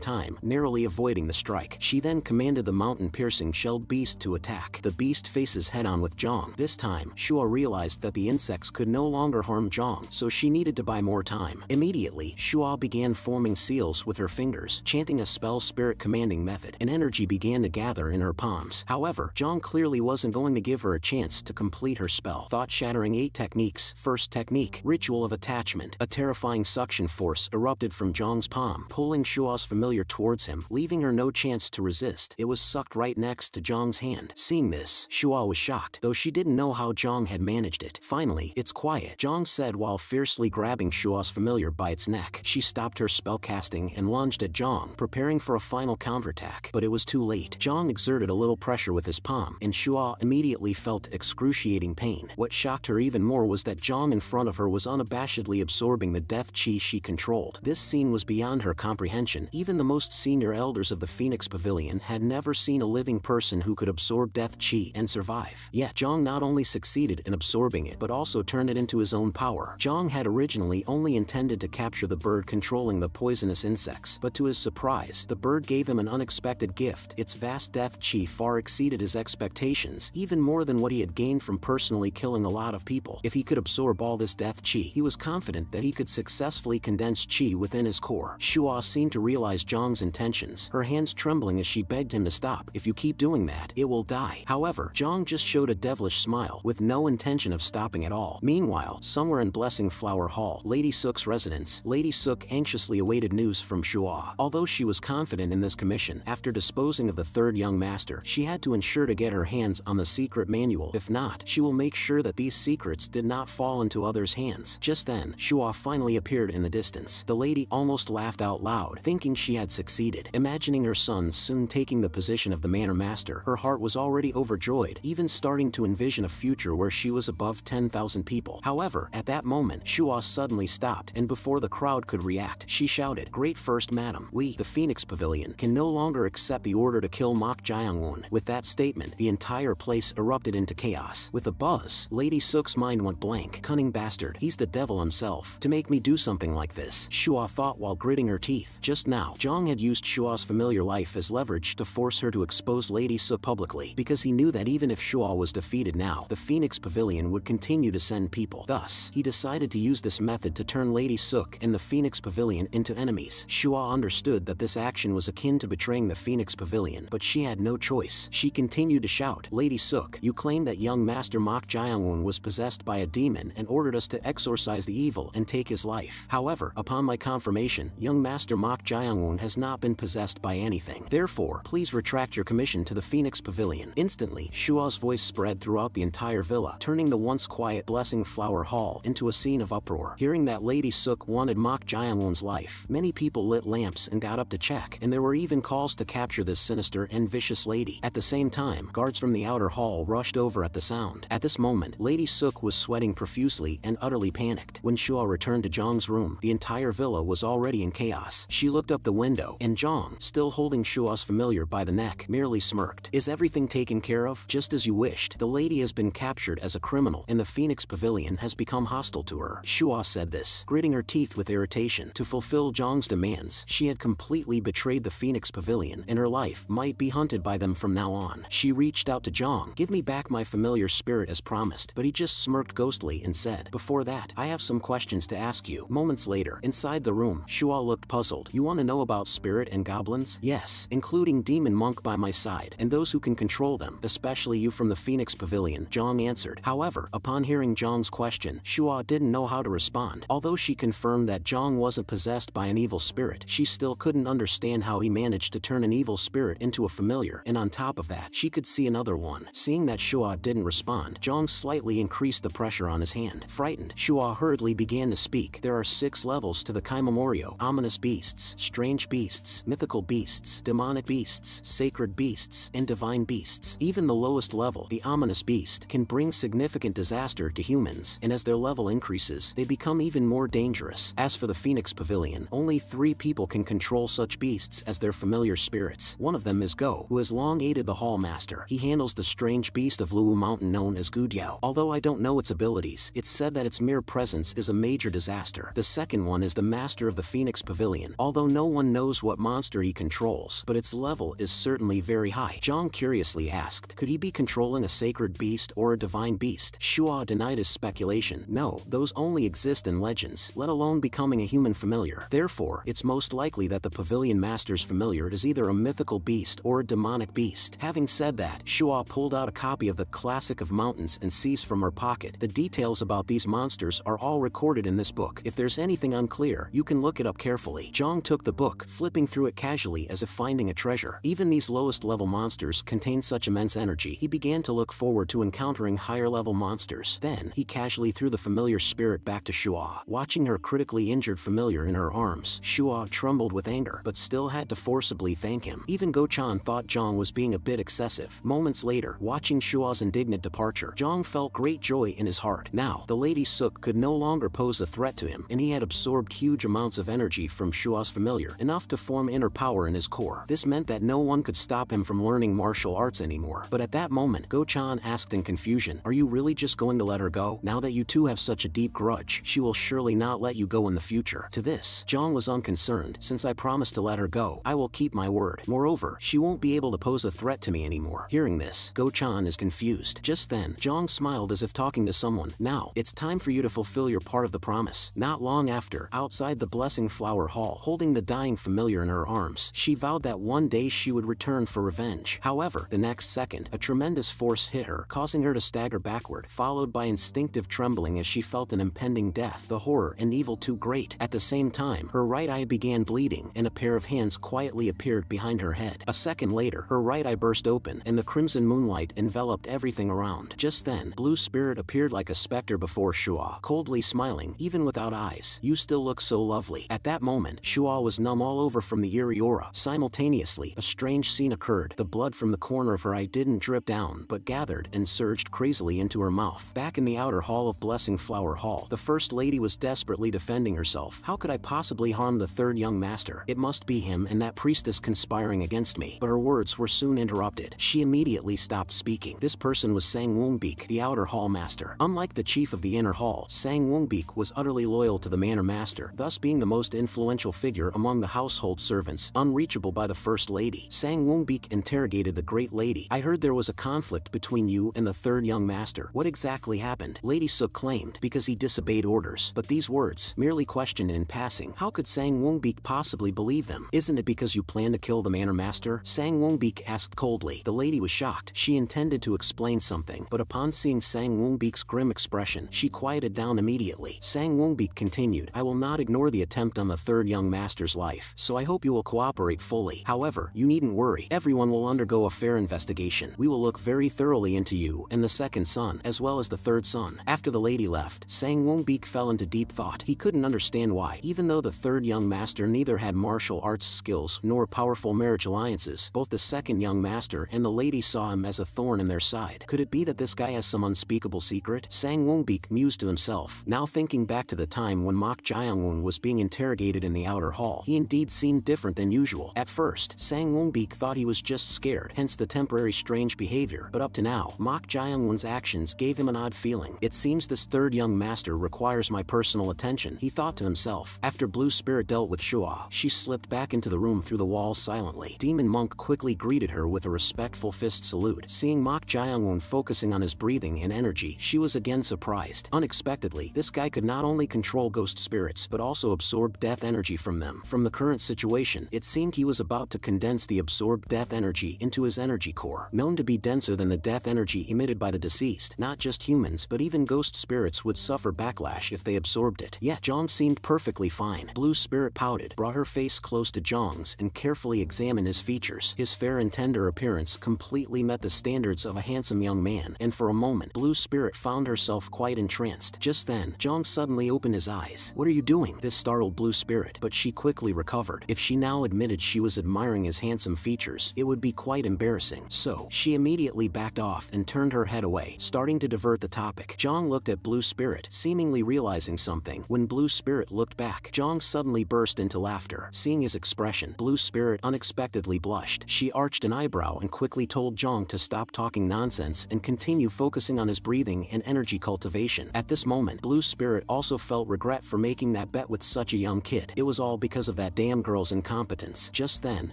time, narrowly avoiding the strike. She then commanded the mountain-piercing shelled beast to attack. The beast faces head-on with Zhang. This time, Shua realized that the insects could no longer harm Zhang, so she needed to buy more time. Immediately, Shua began forming seals with her fingers, chanting a spell spirit commanding method, and energy began to gather in her palms. However, Zhang clearly wasn't going to give her a chance to complete her spell. Thought-shattering 8 techniques. First technique, Ritual of Attachment. A terrifying suction force erupted from Zhang's palm, pulling Shua's familiar towards him, leaving her no chance to resist. It was sucked right next to Zhang's hand. Seeing this, Shua was shocked, though she didn't know how Zhang had managed it. Finally, it's quiet, Zhang said while fiercely grabbing Shua's familiar by its neck. She stopped her spell casting and lunged at Zhang, preparing for a final counterattack. But it was too late. Zhang exerted a little pressure with his palm, and Shua immediately felt excruciating pain. What shocked her even more was that Zhang in front of her was unabashedly absorbing the death chi she controlled. This scene was beyond her comprehension. Even the most senior elders of the Phoenix Pavilion had never seen a living person who could absorb death chi and survive. Yet Zhang not only succeeded in absorbing it, but also turned it into his own power. Zhang had originally only intended to capture the bird controlling the poisonous insects, but to his surprise, the bird gave him an unexpected gift. Its vast death chi far exceeded his expectations, even more than what he had gained from personally killing a lot of people. If he could absorb all this death chi, he was confident that he could successfully condense chi within his core. Shua seemed to realize Zhang's intentions, her hands trembling as she begged him to stop. If you keep doing that, it will die. However, Zhang just showed a devilish smile, with no intention of stopping at all. Meanwhile, somewhere in Blessing Flower Hall, Lady Sook's residence, Lady Sook anxiously awaited news from Shua. Although she was confident in this commission, after disposing of the third young master, she had to ensure to get her hands on the secret manual. If not, she will make sure that these secrets did not fall into others' hands. Just then, Shua finally appeared in the distance. The lady almost laughed out loud, thinking she had succeeded. Imagining her son soon taking the position of the manor master, her heart was already overjoyed, even starting to envision a future where she was above 10,000 people. However, at that moment, Shua suddenly stopped, and before the crowd could react, she shouted, "Great First Madam, we, the Phoenix Pavilion, can no longer accept the order to kill Mok Jiangwon." With that statement, the entire place erupted into chaos. With a buzz, Lady Sook's mind went blank. Cunning bastard, he's the devil himself, to make me do something like this, Shua thought while gritting her teeth. Just now, Zhang had used Shua's familiar life as leverage to force her to expose Lady Sook publicly, because he knew that even if Shua was defeated now, the Phoenix Pavilion would continue to send people. Thus, he decided to use this method to turn Lady Sook and the Phoenix Pavilion into enemies. Shua understood that this action was akin to betraying the Phoenix Pavilion, but she had no choice. She continued to shout, "Lady Sook, you claim that young Master Mok Jiangwon was possessed by a demon and ordered us to exorcise the evil and take his life. However, upon my confirmation, young Master Mok Jiangwon has not been possessed by anything. Therefore, please retract your commission to the Phoenix Pavilion." Instantly, Shua's voice spread throughout the entire villa, turning the once quiet Blessing Flower Hall into a scene of uproar. Hearing that Lady Sook wanted Mok Jiangwon's life, many people lit lamps and got up to check, and there were even calls to capture this sinister and vicious lady. At the same time, guards from the outer hall rushed over at the sound. At this moment, Lady Sook was sweating profusely and utterly panicked. When Shua returned to Zhang's room, the entire villa was already in chaos. She looked up the window, and Zhang, still holding Shua's familiar by the neck, merely smirked. "Is everything taken care of? Just as you wished. The lady has been captured as a criminal, and the Phoenix Pavilion has become hostile to her." Shua said this, gritting her teeth with irritation. To fulfill Zhang's demands, she had completely betrayed the Phoenix Pavilion, and her life might be hunted by them from now on. She reached out to Zhang, "Give me back my familiar spirit as promised," but he just smirked ghostly and said, "Before that, I have some questions to ask you." Moments later, inside the room, Shua looked puzzled. "You want to know about spirit and goblins?" "Yes, including Demon Monk by my side, and those who can control them, especially you from the Phoenix Pavilion," Zhang answered. However, upon hearing Zhang's question, Shua didn't know how to respond. Although she confirmed that Zhang wasn't possessed by an evil spirit, she still couldn't understand how he managed to turn an evil spirit into a familiar, and on top of that, she could see another one. Seeing that Shua didn't respond, Zhang slightly increased the pressure on his hand. Frightened, Shua hurriedly began to speak. "There are 6 levels to the Kaimamorio: ominous beasts, strange beasts, mythical beasts, demonic beasts, sacred beasts, and divine beasts. Even the lowest level, the ominous beast, can bring significant disaster to humans, and as their level increases, they become even more dangerous. As for the Phoenix Pavilion, only 3 people can control such beasts as their familiar spirits. One of them is Go, who has long aided the Hall Master. He handles the strange beast of Luwu Mountain known as Gudiao. Although I don't know its ability, abilities. It's said that its mere presence is a major disaster. The second one is the Master of the Phoenix Pavilion. Although no one knows what monster he controls, but its level is certainly very high. Zhang curiously asked, could he be controlling a sacred beast or a divine beast? Shua denied his speculation. No, those only exist in legends, let alone becoming a human familiar. Therefore, it's most likely that the Pavilion Master's familiar is either a mythical beast or a demonic beast. Having said that, Shua pulled out a copy of the Classic of Mountains and Seas from her pocket. The details about these monsters are all recorded in this book. If there's anything unclear, you can look it up carefully. Zhang took the book, flipping through it casually as if finding a treasure. Even these lowest level monsters contain such immense energy. He began to look forward to encountering higher level monsters. Then, he casually threw the familiar spirit back to Shua. Watching her critically injured familiar in her arms, Shua trembled with anger, but still had to forcibly thank him. Even Go-chan thought Zhang was being a bit excessive. Moments later, watching Shua's indignant departure, Zhang felt great joy in his heart. Now, the Lady Sook could no longer pose a threat to him, and he had absorbed huge amounts of energy from Shua's familiar, enough to form inner power in his core. This meant that no one could stop him from learning martial arts anymore. But at that moment, Go-chan asked in confusion, are you really just going to let her go? Now that you two have such a deep grudge, she will surely not let you go in the future. To this, Zhang was unconcerned. Since I promised to let her go, I will keep my word. Moreover, she won't be able to pose a threat to me anymore. Hearing this, Go-chan is confused. Just then, Zhang smiled as if talking to someone. Now, it's time for you to fulfill your part of the promise. Not long after, outside the Blessing Flower Hall, holding the dying familiar in her arms, she vowed that one day she would return for revenge. However, the next second, a tremendous force hit her, causing her to stagger backward, followed by instinctive trembling as she felt an impending death, the horror and evil too great. At the same time, her right eye began bleeding, and a pair of hands quietly appeared behind her head. A second later, her right eye burst open, and the crimson moonlight enveloped everything around. Just then, Blue Spirit appeared like a specter before Shua, coldly smiling, even without eyes. You still look so lovely. At that moment, Shua was numb all over from the eerie aura. Simultaneously, a strange scene occurred. The blood from the corner of her eye didn't drip down, but gathered and surged crazily into her mouth. Back in the outer hall of Blessing Flower Hall, the First Lady was desperately defending herself. How could I possibly harm the third young master? It must be him and that priestess conspiring against me. But her words were soon interrupted. She immediately stopped speaking. This person was Sang Wungbeek, the outer hall master. Unlike the chief of the inner hall, Sang Wungbeek was utterly loyal to the manor master, thus being the most influential figure among the household servants, unreachable by the First Lady. Sang Wungbeek interrogated the Great Lady. I heard there was a conflict between you and the third young master. What exactly happened? Lady Sook claimed, because he disobeyed orders. But these words, merely questioned in passing, how could Sang Wungbeek possibly believe them? Isn't it because you plan to kill the manor master? Sang Wungbeek asked coldly. The lady was shocked. She intended to explain something, but upon seeing Sang Wungbeek's grim expression, she quieted down immediately. Sang Wungbeek continued, I will not ignore the attempt on the third young master's life, so I hope you will cooperate fully. However, you needn't worry. Everyone will undergo a fair investigation. We will look very thoroughly into you and the second son, as well as the third son. After the lady left, Sang Wungbeek fell into deep thought. He couldn't understand why. Even though the third young master neither had martial arts skills nor powerful marriage alliances, both the second young master and the lady saw him as a thorn in their side. Could it be that this guy has some unspeakable secret? Sang Wungbeek mused to himself. Now thinking back to the time when Mok Jaehyung was being interrogated in the outer hall, he indeed seemed different than usual. At first, Sang Wungbeek thought he was just scared, hence the temporary strange behavior, but up to now, Mok Jaehyung's actions gave him an odd feeling. It seems this third young master requires my personal attention, he thought to himself. After Blue Spirit dealt with Shua, she slipped back into the room through the walls silently. Demon Monk quickly greeted her with a respectful fist salute. Seeing Mok Jaehyung focusing on his breathing and energy, she was again surprised. Unexpectedly, this guy could not only control ghost spirits, but also absorb death energy from them. From the current situation, it seemed he was about to condense the absorbed death energy into his energy core, known to be denser than the death energy emitted by the deceased. Not just humans, but even ghost spirits would suffer backlash if they absorbed it. Yet, Zhang seemed perfectly fine. Blue Spirit pouted, brought her face close to Zhang's, and carefully examined his features. His fair and tender appearance completely met the standards of a handsome young man, and for a moment, Blue Spirit found herself quite entranced. Just then, Zhang suddenly opened his eyes. What are you doing? This startled Blue Spirit, but she quickly recovered. If she now admitted she was admiring his handsome features, it would be quite embarrassing. So, she immediately backed off and turned her head away, starting to divert the topic. Zhang looked at Blue Spirit, seemingly realizing something. When Blue Spirit looked back, Zhang suddenly burst into laughter. Seeing his expression, Blue Spirit unexpectedly blushed. She arched an eyebrow and quickly told Zhang to stop talking nonsense and continue focusing on his breathing and energy energy cultivation. At this moment, Blue Spirit also felt regret for making that bet with such a young kid. It was all because of that damn girl's incompetence. Just then,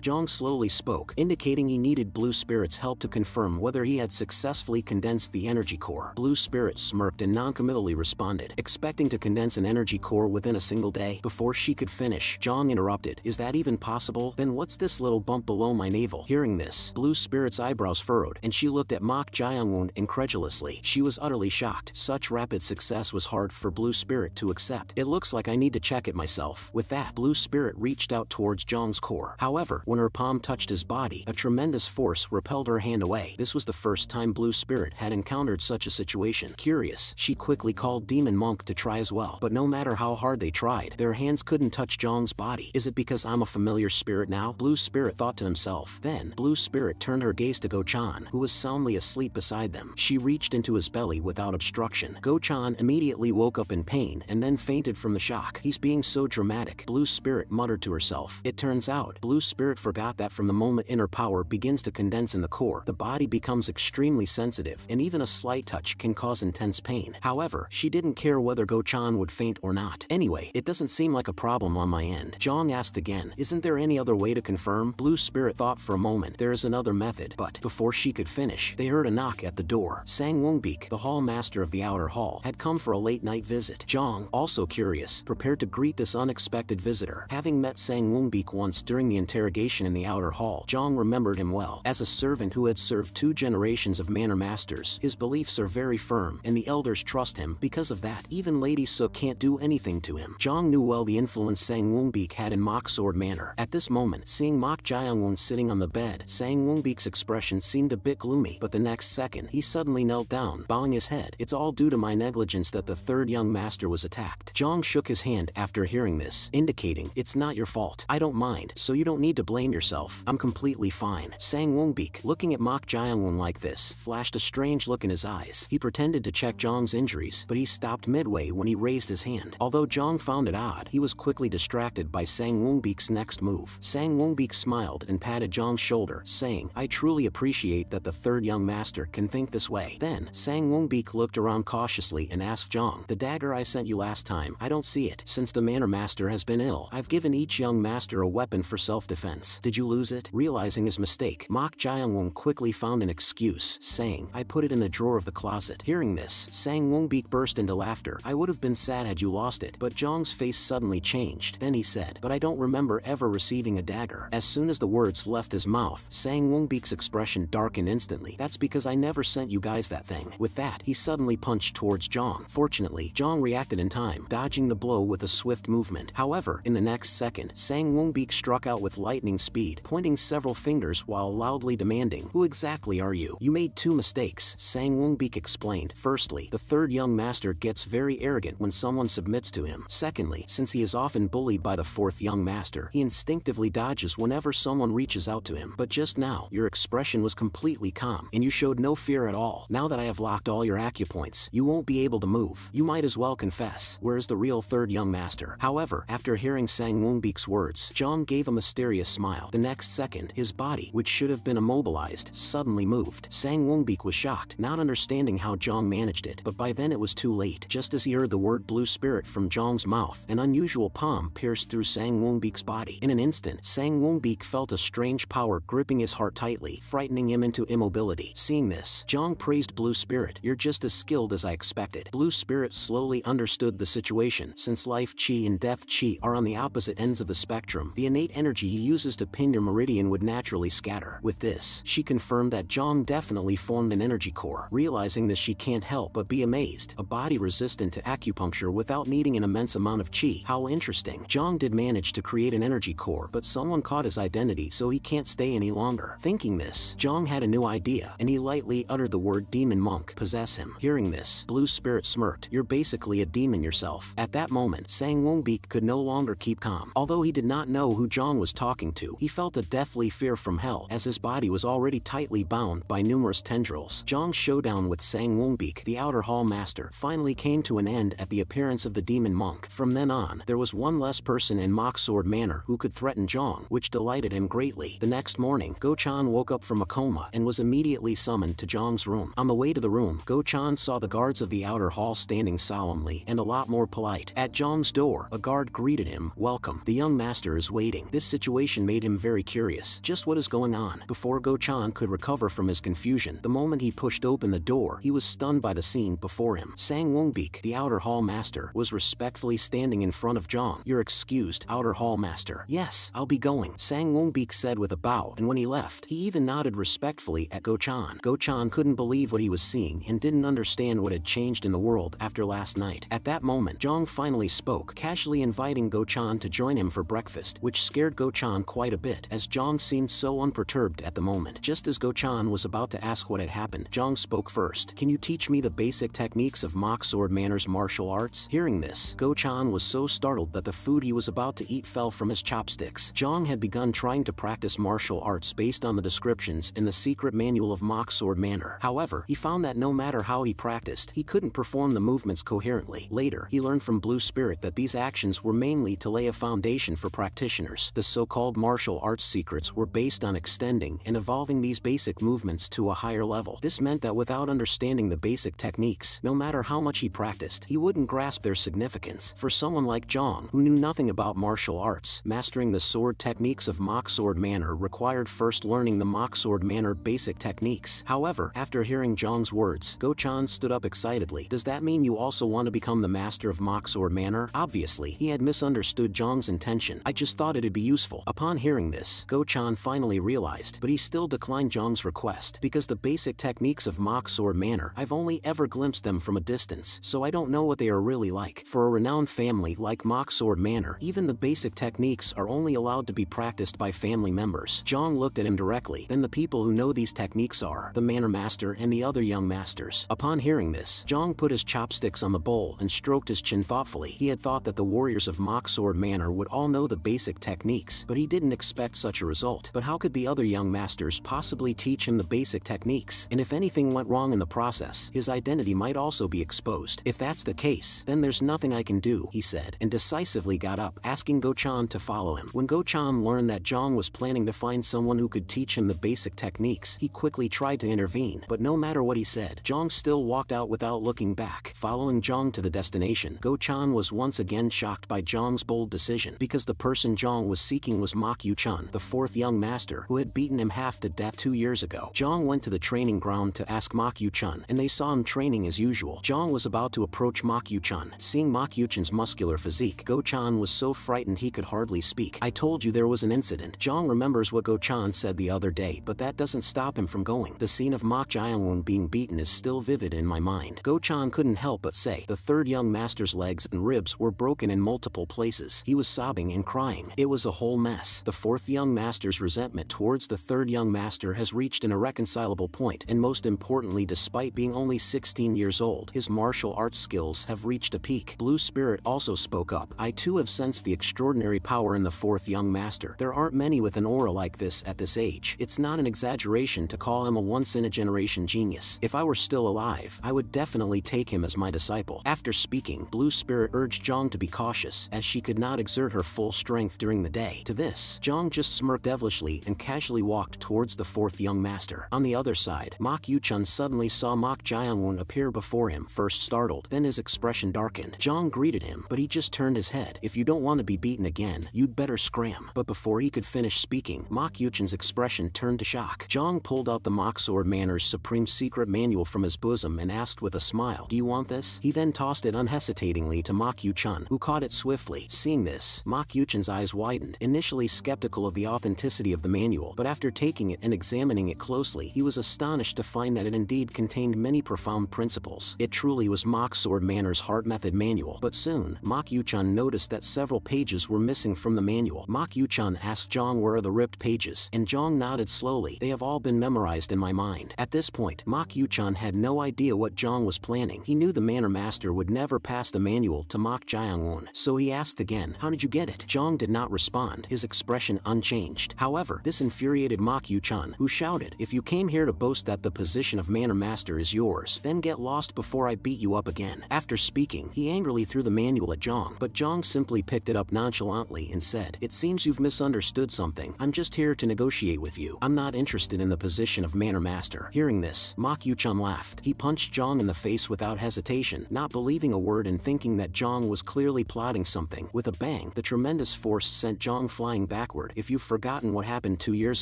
Jong slowly spoke, indicating he needed Blue Spirit's help to confirm whether he had successfully condensed the energy core. Blue Spirit smirked and noncommittally responded, expecting to condense an energy core within a single day. Before she could finish, Jong interrupted, "Is that even possible? Then what's this little bump below my navel?" Hearing this, Blue Spirit's eyebrows furrowed, and she looked at Mok Jaewoon incredulously. She was utterly shocked. Such rapid success was hard for Blue Spirit to accept. "It looks like I need to check it myself." With that, Blue Spirit reached out towards Jong's core. However, when her palm touched his body, a tremendous force repelled her hand away. This was the first time Blue Spirit had encountered such a situation. Curious, she quickly called Demon Monk to try as well. But no matter how hard they tried, their hands couldn't touch Jong's body. "Is it because I'm a familiar spirit now?" Blue Spirit thought to himself. Then, Blue Spirit turned her gaze to Go-chan, who was soundly asleep beside them. She reached into his belly without obstruction. Go-chan immediately woke up in pain and then fainted from the shock. "He's being so dramatic," Blue Spirit muttered to herself. It turns out, Blue Spirit forgot that from the moment inner power begins to condense in the core, the body becomes extremely sensitive, and even a slight touch can cause intense pain. However, she didn't care whether Go-chan would faint or not. "Anyway, it doesn't seem like a problem on my end." Jong asked again, "Isn't there any other way to confirm?" Blue Spirit thought for a moment. "There is another method," but before she could finish, they heard a knock at the door. Sang Woongbik, the hall master of the outer hall, had come for a late-night visit. Jong, also curious, prepared to greet this unexpected visitor. Having met Sang Woongbik once during the interrogation in the outer hall, Jong remembered him well. As a servant who had served 2 generations of manor masters, his beliefs are very firm, and the elders trust him. Because of that, even Lady Sook can't do anything to him. Jong knew well the influence Sang Woongbik had in Mok Sword Manor. At this moment, seeing Mok Jaewoon sitting on the bed, Sang Woongbik's expression seemed a bit gloomy, but the next second, he suddenly knelt down, bowing his head. "It's all due to my negligence that the 3rd young master was attacked." Jong shook his hand after hearing this, indicating, "It's not your fault. I don't mind, so you don't need to blame yourself. I'm completely fine." Sang Woongbik, looking at Mok Jaewoon like this, flashed a strange look in his eyes. He pretended to check Jong's injuries, but he stopped midway when he raised his hand. Although Jong found it odd, he was quickly distracted by Sang Woongbik's next move. Sang Woongbik smiled and patted Jong's shoulder, saying, "I truly appreciate that the 3rd young master can think this way." Then, Sang Woongbik looked around cautiously and asked Jong, "The dagger I sent you last time, I don't see it. Since the manor master has been ill, I've given each young master a weapon for self-defense. Did you lose it?" Realizing his mistake, Mok Jaewoon quickly found an excuse, saying, "I put it in the drawer of the closet." Hearing this, Sang Woongbik burst into laughter. "I would have been sad had you lost it." But Jong's face suddenly changed. Then he said, "But I don't remember ever receiving a dagger." As soon as the words left his mouth, Sang Woongbik's expression darkened instantly. "That's because I never sent you guys that thing." With that, he suddenly punched towards Jong. Fortunately, Jong reacted in time, dodging the blow with a swift movement. However, in the next second, Sang Woongbik struck out with lightning speed, pointing several fingers while loudly demanding, "Who exactly are you?" "You made 2 mistakes," Sang Woongbik explained. "Firstly, the 3rd young master gets very arrogant when someone submits to him. Secondly, since he is often bullied by the 4th young master, he instinctively dodges whenever someone reaches out to him. But just now, your expression was completely calm, and you showed no fear at all. Now that I have locked all your acupoints, you won't be able to move. You might as well confess. Where is the real 3rd young master?" However, after hearing Sang Woongbik's words, Jong gave a mysterious smile. The next second, his body, which should have been immobilized, suddenly moved. Sang Woongbik was shocked, not understanding how Jong managed it, but by then it was too late. Just as he heard the word Blue Spirit from Jong's mouth, an unusual palm pierced through Sang Woongbik's body. In an instant, Sang Woongbik felt a strange power gripping his heart tightly, frightening him into immobility. Seeing this, Jong praised Blue Spirit. "You're just as skilled as I expected." Blue Spirit slowly understood the situation. Since life chi and death chi are on the opposite ends of the spectrum, the innate energy he uses to pin your meridian would naturally scatter. With this, she confirmed that Jong definitely formed an energy core. Realizing this, she can't help but be amazed. A body resistant to acupuncture without needing an immense amount of chi. How interesting. Jong did manage to create an energy core, but someone caught his identity, so he can't stay any longer. Thinking this, Jong had a new idea, and he lightly uttered the word Demon Monk. "Possess him." Hearing this, Blue Spirit smirked. "You're basically a demon yourself." At that moment, Sang Woongbik could no longer keep calm. Although he did not know who Jong was talking to, he felt a deathly fear from hell, as his body was already tightly bound by numerous tendrils. Jong's showdown with Sang Woongbik, the outer hall master, finally came to an end at the appearance of the Demon Monk. From then on, there was one less person in Mok Sword Manor who could threaten Jong, which delighted him greatly. The next morning, Go-chan woke up from a coma and was immediately summoned to Jong's room. On the way to the room, Go-chan Go-chan saw the guards of the outer hall standing solemnly and a lot more polite. At Zhang's door, a guard greeted him. "Welcome. The young master is waiting." This situation made him very curious. Just what is going on? Before Go-chan could recover from his confusion, the moment he pushed open the door, he was stunned by the scene before him. Sang Wongbik, the outer hall master, was respectfully standing in front of Zhang. "You're excused, outer hall master." "Yes, I'll be going," Sang Wongbik said with a bow, and when he left, he even nodded respectfully at Go-chan. Go-chan couldn't believe what he was seeing and didn't understand what had changed in the world after last night. At that moment, Zhang finally spoke, casually inviting Go-chan to join him for breakfast, which scared Go-chan quite a bit, as Zhang seemed so unperturbed at the moment. Just as Go-chan was about to ask what had happened, Zhang spoke first. "Can you teach me the basic techniques of mock sword manners martial arts?" Hearing this, Go-chan was so startled that the food he was about to eat fell from his chopsticks. Zhang had begun trying to practice martial arts based on the descriptions in the secret manual of mock sword manner. However, he found that no matter how he practiced, he couldn't perform the movements coherently. Later, he learned from Blue Spirit that these actions were mainly to lay a foundation for practitioners. The so-called martial arts secrets were based on extending and evolving these basic movements to a higher level. This meant that without understanding the basic techniques, no matter how much he practiced, he wouldn't grasp their significance. For someone like Zhang, who knew nothing about martial arts, mastering the sword techniques of mock sword manner required first learning the mock sword manner basic techniques. However, after hearing Zhang's words, Go-chan stood up excitedly. "Does that mean you also want to become the master of mock sword manner?" Obviously, he had misunderstood Zhang's intention. "I just thought it'd be useful." Upon hearing this, Go-chan finally realized, but he still declined Zhang's request, because the basic techniques of mock sword manner, I've only ever glimpsed them from a distance, so I don't know what they are really like. For a renowned family like mock sword manner, even the basic techniques are only allowed to be practiced by family members. Zhang looked at him directly. "Then the people who know these techniques are the manner master and the other young masters." Upon hearing this, Zhang put his chopsticks on the bowl and stroked his chin thoughtfully. He had thought that the warriors of mock sword manner would all know the basic techniques, but he didn't expect such a result. But how could the other young masters possibly teach him the basic techniques? And if anything went wrong in the process, his identity might also be exposed. "If that's the case, then there's nothing I can do," he said, and decisively got up, asking Go-chan to follow him. When Go-chan learned that Zhang was planning to find someone who could teach him the basic techniques, he quickly tried to intervene, but no matter what he said, Zhang still walked out without looking back. Following Zhang to the destination, Go-chan was once again shocked by Zhang's bold decision, because the person Zhang was seeking was Mok Yu-chan, the fourth young master, who had beaten him half to death 2 years ago. Zhang went to the training ground to ask Mok Yu-chan, and they saw him training as usual. Zhang was about to approach Mok Yu-chan. Seeing Mok Yu-chan's muscular physique, Go-chan was so frightened he could hardly speak. "I told you there was an incident." Zhang remembers what Go-chan said the other day, but that doesn't stop him from going. The scene of Mok Jae-woon being beaten is still vivid in my mind. Go-chan couldn't help but say. The third young master's legs and ribs were broken in multiple places. He was sobbing and crying. It was a whole mess. The fourth young master's resentment towards the third young master has reached an irreconcilable point, and most importantly, despite being only 16 years old, his martial arts skills have reached a peak. Blue Spirit also spoke up. "I too have sensed the extraordinary power in the fourth young master. There aren't many with an aura like this at this age. It's not an exaggeration to call him a once-in-a-generation genius. If I were still alive, I would definitely take him as my disciple." After speaking, Blue Spirit urged Zhang to be cautious, as she could not exert her full strength during the day. To this, Zhang just smirked devilishly and casually walked towards the fourth young master. On the other side, Mok Yu-chan suddenly saw Mok Jae-woon appear before him, first startled, then his expression darkened. Zhang greeted him, but he just turned his head. "If you don't want to be beaten again, you'd better scram." But before he could finish speaking, Mok Yu-chan's expression turned to shock. Zhang pulled out the mock sword manner's supreme secret manual from his bosom and asked with a smile, "Do you want this?" He then tossed it unhesitatingly to Mok Yu-chan, who caught it swiftly. Seeing this, Mok Yu-chan's eyes widened, initially skeptical of the authenticity of the manual, but after taking it and examining it closely, he was astonished to find that it indeed contained many profound principles. It truly was mock sword manner's heart method manual. But soon, Mok Yu-chan noticed that several pages were missing from the manual. Mok Yu-chan asked Zhang where are the ripped pages, and Zhang nodded slowly. "They have all been memorized in my mind." At this point, Mok Yu-chan had no idea what Zhang was planning. He knew the manner master would never pass the manual to Mok Jae-woon, so he asked again, "How did you get it?" Zhang did not respond, his expression unchanged. However, this infuriated Mok Yu-chan, who shouted, "If you came here to boast that the position of manner master is yours, then get lost before I beat you up again." After speaking, he angrily threw the manual at Zhang, but Zhang simply picked it up nonchalantly and said, "It seems you've misunderstood something. I'm just here to negotiate with you. I'm not interested in the position of manner master." Hearing this, Mok Yu-chan laughed. He punched Zhang in the face without hesitation, not believing a word and thinking that Zhang was clearly plotting something. With a bang, the tremendous force sent Zhang flying backward. If you've forgotten what happened 2 years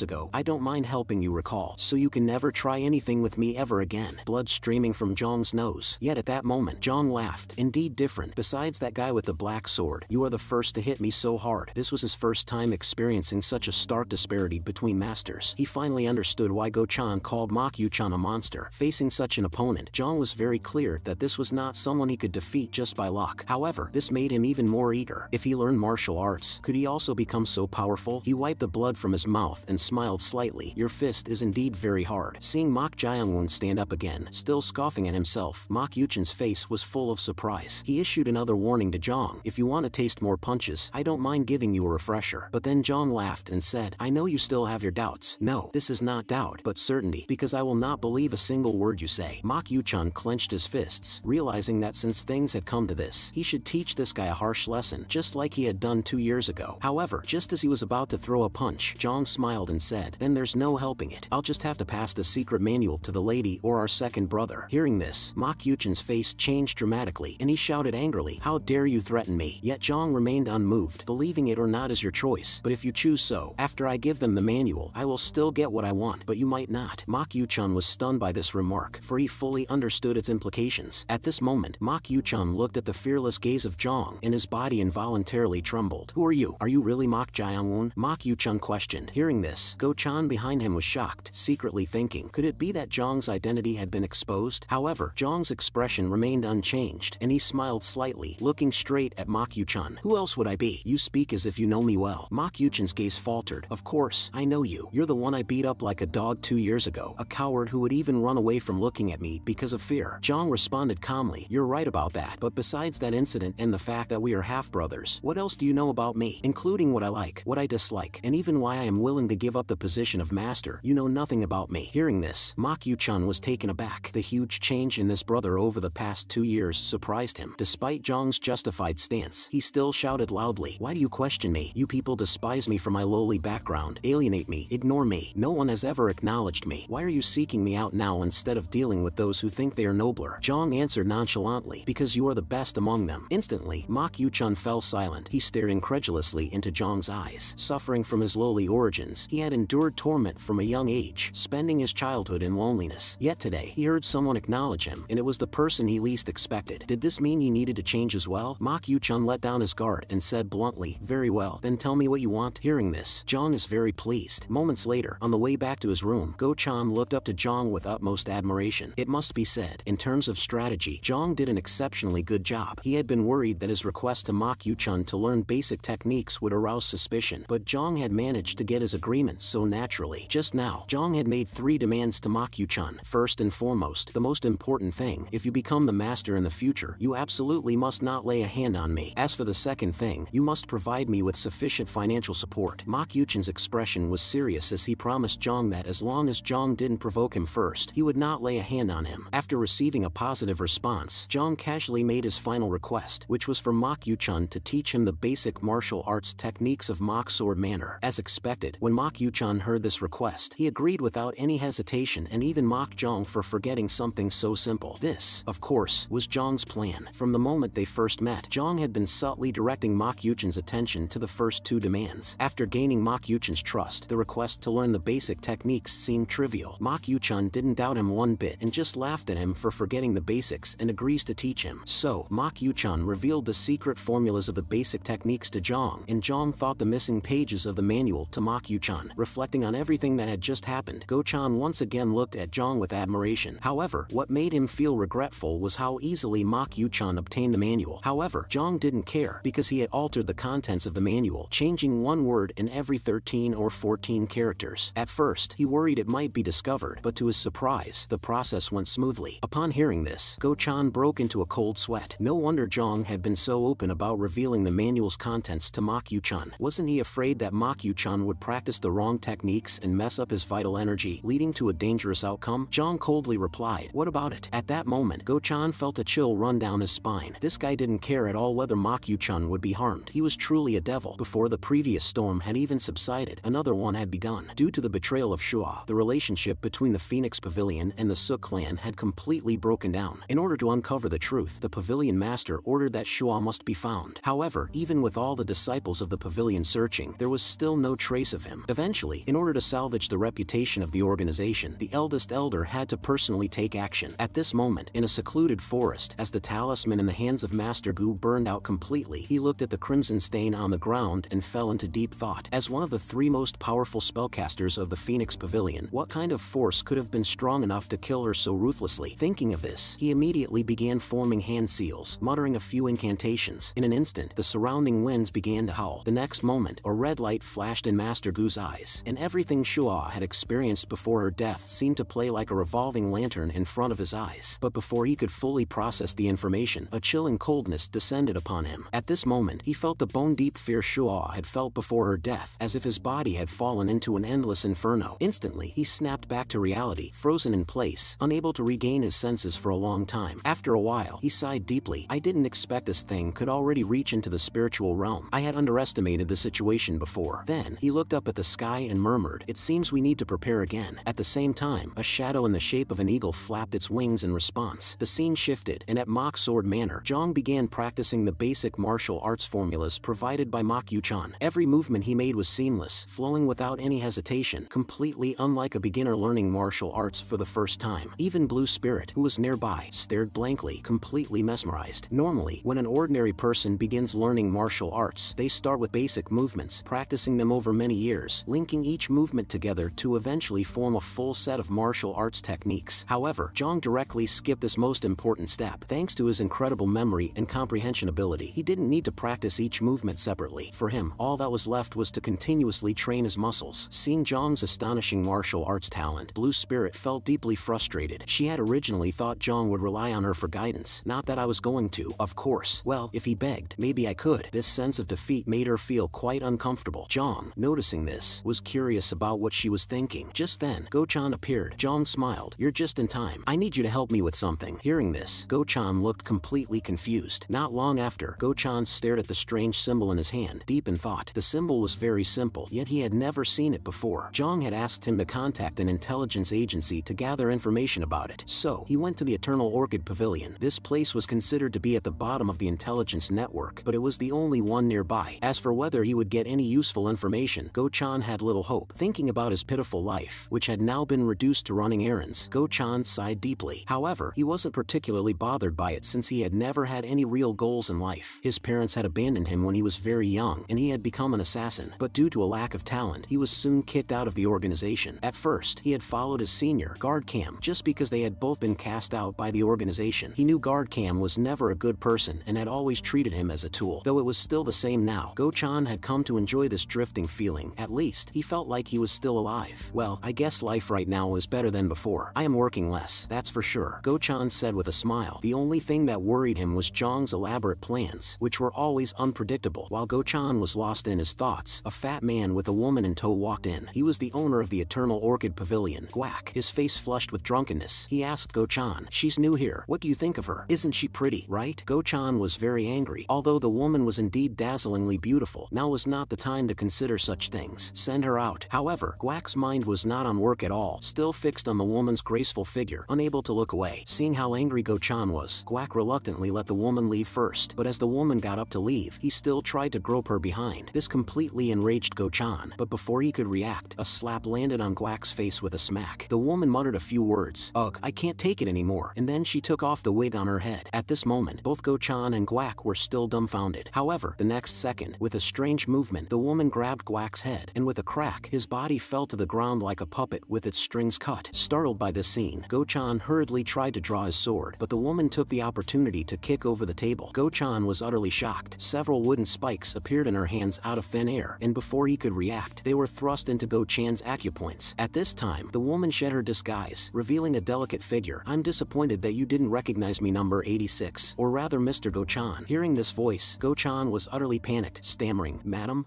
ago, I don't mind helping you recall, so you can never try anything with me ever again. Blood streaming from Zhang's nose. Yet at that moment, Zhang laughed. Indeed different. Besides that guy with the black sword, you are the first to hit me so hard. This was his first time experiencing such a stark disparity between masters. He finally understood why Go-chan called Mokyu-chan a monster. Facing such an opponent, Zhang was very clear that this was not someone he could defeat just by luck. However, this made him even more eager. If he learned martial arts, could he also become so powerful? He wiped the blood from his mouth and smiled slightly. Your fist is indeed very hard. Seeing Mok Jaewoon stand up again, still scoffing at himself, Mok Yuchan's face was full of surprise. He issued another warning to Zhang. If you want to taste more punches, I don't mind giving you a refresher. But then Zhang laughed and said, I know you still have your doubts. No, this is not doubt, but certainty, because I will not believe a single word you say. Mok Yuchan clenched his fists, realizing that since things had come to this, he should teach this guy a harsh lesson, just like he had done 2 years ago. However, just as he was about to throw a punch, Zhang smiled and said, then there's no helping it. I'll just have to pass the secret manual to the lady or our second brother. Hearing this, Mok Yuchan's face changed dramatically, and he shouted angrily, how dare you threaten me? Yet Zhang remained unmoved. Believing it or not is your choice, but if you choose so, after I give them the manual, I will still get what I want, but you might not. Mok Yuchan was stunned by this remark, for he fully understood its implications. At this moment, Mok Yuchan looked at the fearless gaze of Zhang, and his body involuntarily trembled. Who are you? Are you really Mok Jaewoon? Mok Yuchan questioned. Hearing this, Go-chan behind him was shocked, secretly thinking, could it be that Zhang's identity had been exposed? However, Zhang's expression remained unchanged, and he smiled slightly, looking straight at Mok Yuchan. Who else would I be? You speak as if you know me well. Mok Yuchan's gaze faltered. Of course, I know you. You're the one I beat up like a dog 2 years ago, a coward who would even run away from looking at me because of fear. Zhang responded calmly. You're right about that, but besides that incident and the fact that we are half-brothers, what else do you know about me? Including what I like, what I dislike, and even why I am willing to give up the position of master. You know nothing about me. Hearing this, Mok Yuchan was taken aback. The huge change in this brother over the past 2 years surprised him. Despite Zhang's justified stance, he still shouted loudly, why do you question me? You people despise me for my lowly background, alienate me, ignore me. No one has ever acknowledged me. Why are you seeking me out now instead of dealing with those who think they are nobler? Zhang answered nonchalantly, because you are the best among them. Instantly, Mok Yuchan fell silent. He stared incredulously into Zhang's eyes. Suffering from his lowly origins, he had endured torment from a young age, spending his childhood in loneliness. Yet today, he heard someone acknowledge him, and it was the person he least expected. Did this mean he needed to change as well? Mok Yuchan let down his guard and said bluntly, very well, then tell me what you want. Hearing this, Zhang is very pleased. Moments later, on the way back to his room, Go-chan looked up to Zhang with utmost admiration. It must be said, in terms of strategy, Zhang did an exceptionally good job. He had been worried that his request to Mok Yuchan to learn basic techniques would arouse suspicion, but Zhang had managed to get his agreement so naturally. Just now, Zhang had made 3 demands to Mok Yuchan. First and foremost, the most important thing, if you become the master in the future, you absolutely must not lay a hand on me. As for the second thing, you must provide me with sufficient financial support. Mok Yuchan's expression was serious as he promised Zhang that as long as Zhang didn't provoke him first, he would not lay a hand on him. After receiving a positive response, Zhang casually made his final request, which was for Mok Yuchan to teach him the basic martial arts techniques of Mok sword manner. As expected, when Mok Yuchan heard this request, he agreed without any hesitation and even mocked Zhang for forgetting something so simple. This, of course, was Zhang's plan. From the moment they first met, Zhang had been subtly directing Mok Yuchan's attention to the first 2 demands. After gaining Mok Yuchan's trust, the request to learn the basic techniques seemed trivial. Mok Yuchan didn't doubt him one bit and just laughed at him for forgetting the basics and agrees to teach him. So, Mok Yuchan revealed the secret formulas of the basic techniques to Zhang, and Zhang thought the missing pages of the manual to Mok Yuchan. Reflecting on everything that had just happened, Go-chan once again looked at Zhang with admiration. However, what made him feel regretful was how easily Mok Yuchan obtained the manual. However, Zhang didn't care, because he had altered the contents of the manual, changing 1 word in every 13 or 14 characters. At first, he worried it might be discovered, but to his surprise, the process went smoothly. Upon hearing this, Go-chan broke into a cold sweat. No wonder Zhang had been so open about revealing the manual's contents to Mok Yuchan. Wasn't he afraid that Mok Yuchan would practice the wrong techniques and mess up his vital energy, leading to a dangerous outcome? Zhang coldly replied, what about it? At that moment, Go-chan felt a chill run down his spine. This guy didn't care at all whether Mok Yuchan would be harmed. He was truly a devil. Before the previous storm had even subsided, another one had begun. Due to the betrayal of Shua, the relationship between the Phoenix Pavilion and the Sook clan plan had completely broken down. In order to uncover the truth, the pavilion master ordered that Shua must be found. However, even with all the disciples of the pavilion searching, there was still no trace of him. Eventually, in order to salvage the reputation of the organization, the eldest elder had to personally take action. At this moment, in a secluded forest, as the talisman in the hands of Master Gu burned out completely, he looked at the crimson stain on the ground and fell into deep thought. As one of the three most powerful spellcasters of the Phoenix Pavilion, what kind of force could have been strong enough to kill her so ruthlessly? Thinking of this, he immediately began forming hand seals, muttering a few incantations. In an instant, the surrounding winds began to howl. The next moment, a red light flashed in Master Gu's eyes, and everything Shua had experienced before her death seemed to play like a revolving lantern in front of his eyes. But before he could fully process the information, a chilling coldness descended upon him. At this moment, he felt the bone-deep fear Shua had felt before her death, as if his body had fallen into an endless inferno. Instantly, he snapped back to reality, frozen in place, unable to regain his senses for a long time. After a while, he sighed deeply. I didn't expect this thing could already reach into the spiritual realm. I had underestimated the situation before. Then, he looked up at the sky and murmured, "It seems we need to prepare again." At the same time, a shadow in the shape of an eagle flapped its wings in response. The scene shifted, and at Mock Sword Manor, Zhang began practicing the basic martial arts formulas provided by Mok Yuchan. Every movement he made was seamless, flowing without any hesitation, completely unlike a beginner learning martial arts for the first time. Even Blue Spirit, who was nearby, stared blankly, completely mesmerized. Normally, when an ordinary person begins learning martial arts, they start with basic movements, practicing them over many years, linking each movement together to eventually form a full set of martial arts techniques. However, Zhang directly skipped this most important step. Thanks to his incredible memory and comprehension ability, he didn't need to practice each movement separately. For him, all that was left was to continuously train his muscles. Seeing Zhang's astonishing martial arts talent, Blue Spirit felt deeply frustrated. She had originally thought Zhang would rely on her for guidance. Not that I was going to, of course. Well, if he begged, maybe I could. This sense of defeat made her feel quite uncomfortable. Zhang, noticing this, was curious about what she was thinking. Just then, Go-chan appeared. Zhang smiled. "You're just in time. I need you to help me with something." Hearing this, Go-chan looked completely confused. Not long after, Go-chan stared at the strange symbol in his hand, deep in thought. The symbol was very simple, yet he had never seen it before. Zhang had asked him to contact an intelligence agency to gather information about it. So, he went to the Eternal Orchid Pavilion. This place was considered to be at the bottom of the intelligence network, but it was the only one nearby. As for whether he would get any useful information, Go-chan had little hope. Thinking about his pitiful life, which had now been reduced to running errands, Go-chan sighed deeply. However, he wasn't particularly bothered by it since he had never had any real goals in life. His parents had abandoned him when he was very young, and he had become an assassin. But due to a lack of talent, he was soon kicked out of the organization. At first, he had followed his senior, Guard Cam, just because they had both been cast out by the organization. He knew Guard Cam was never a good person and had always treated him as a tool. Though it was still the same now, Go-chan had come to enjoy this drifting feeling. At least, he felt like he was still alive. Well, I guess life right now is better than before. I am working less, that's for sure, Go-chan said with a smile. The only thing that worried him was Zhang's elaborate plans, which were always unpredictable. While Go-chan was lost in his thoughts, a fat man with a woman in tow walked in. He was the owner of the Eternal Orchid Pavilion. Guac, his face flushed with drunkenness, he asked Go-chan, "She's new here. What do you think of her? Isn't she pretty, right?" Go-chan was very angry. Although the woman was indeed dazzlingly beautiful, now was not the time to consider such things. Send her out. However, Guac's mind was not on work at all, still fixed on the woman's graceful figure, unable to look away. Seeing how angry Go-chan was, Guac reluctantly let the woman leave first, but as the woman got up to leave, he still tried to grope her behind. This completely enraged Go-chan, but before he could react, a slap landed on Guac's face with a smack. The woman muttered a few words, "Ugh, I can't take it anymore," and then she took off the wig on her head. At this moment, both Go-chan and Guac were still dumbfounded. However, the next second, with a strange movement, the woman grabbed Guac's head, and with a crack, his body fell to the ground like a puppet with its strings cut. Startled by this scene, Go-chan hurriedly tried to draw his sword, but the woman took the opportunity to kick over the table. Go-chan was utterly shocked. Several wooden spikes appeared in her hands out of thin air, and before he could react, they were thrust into Go-chan's acupoints. At this time, the woman shed her disguise, revealing a delicate figure. "I'm disappointed that you didn't recognize me, number 86, or rather Mr. Go-chan." Hearing this voice, Go-chan was utterly panicked, stammering, "Madam?"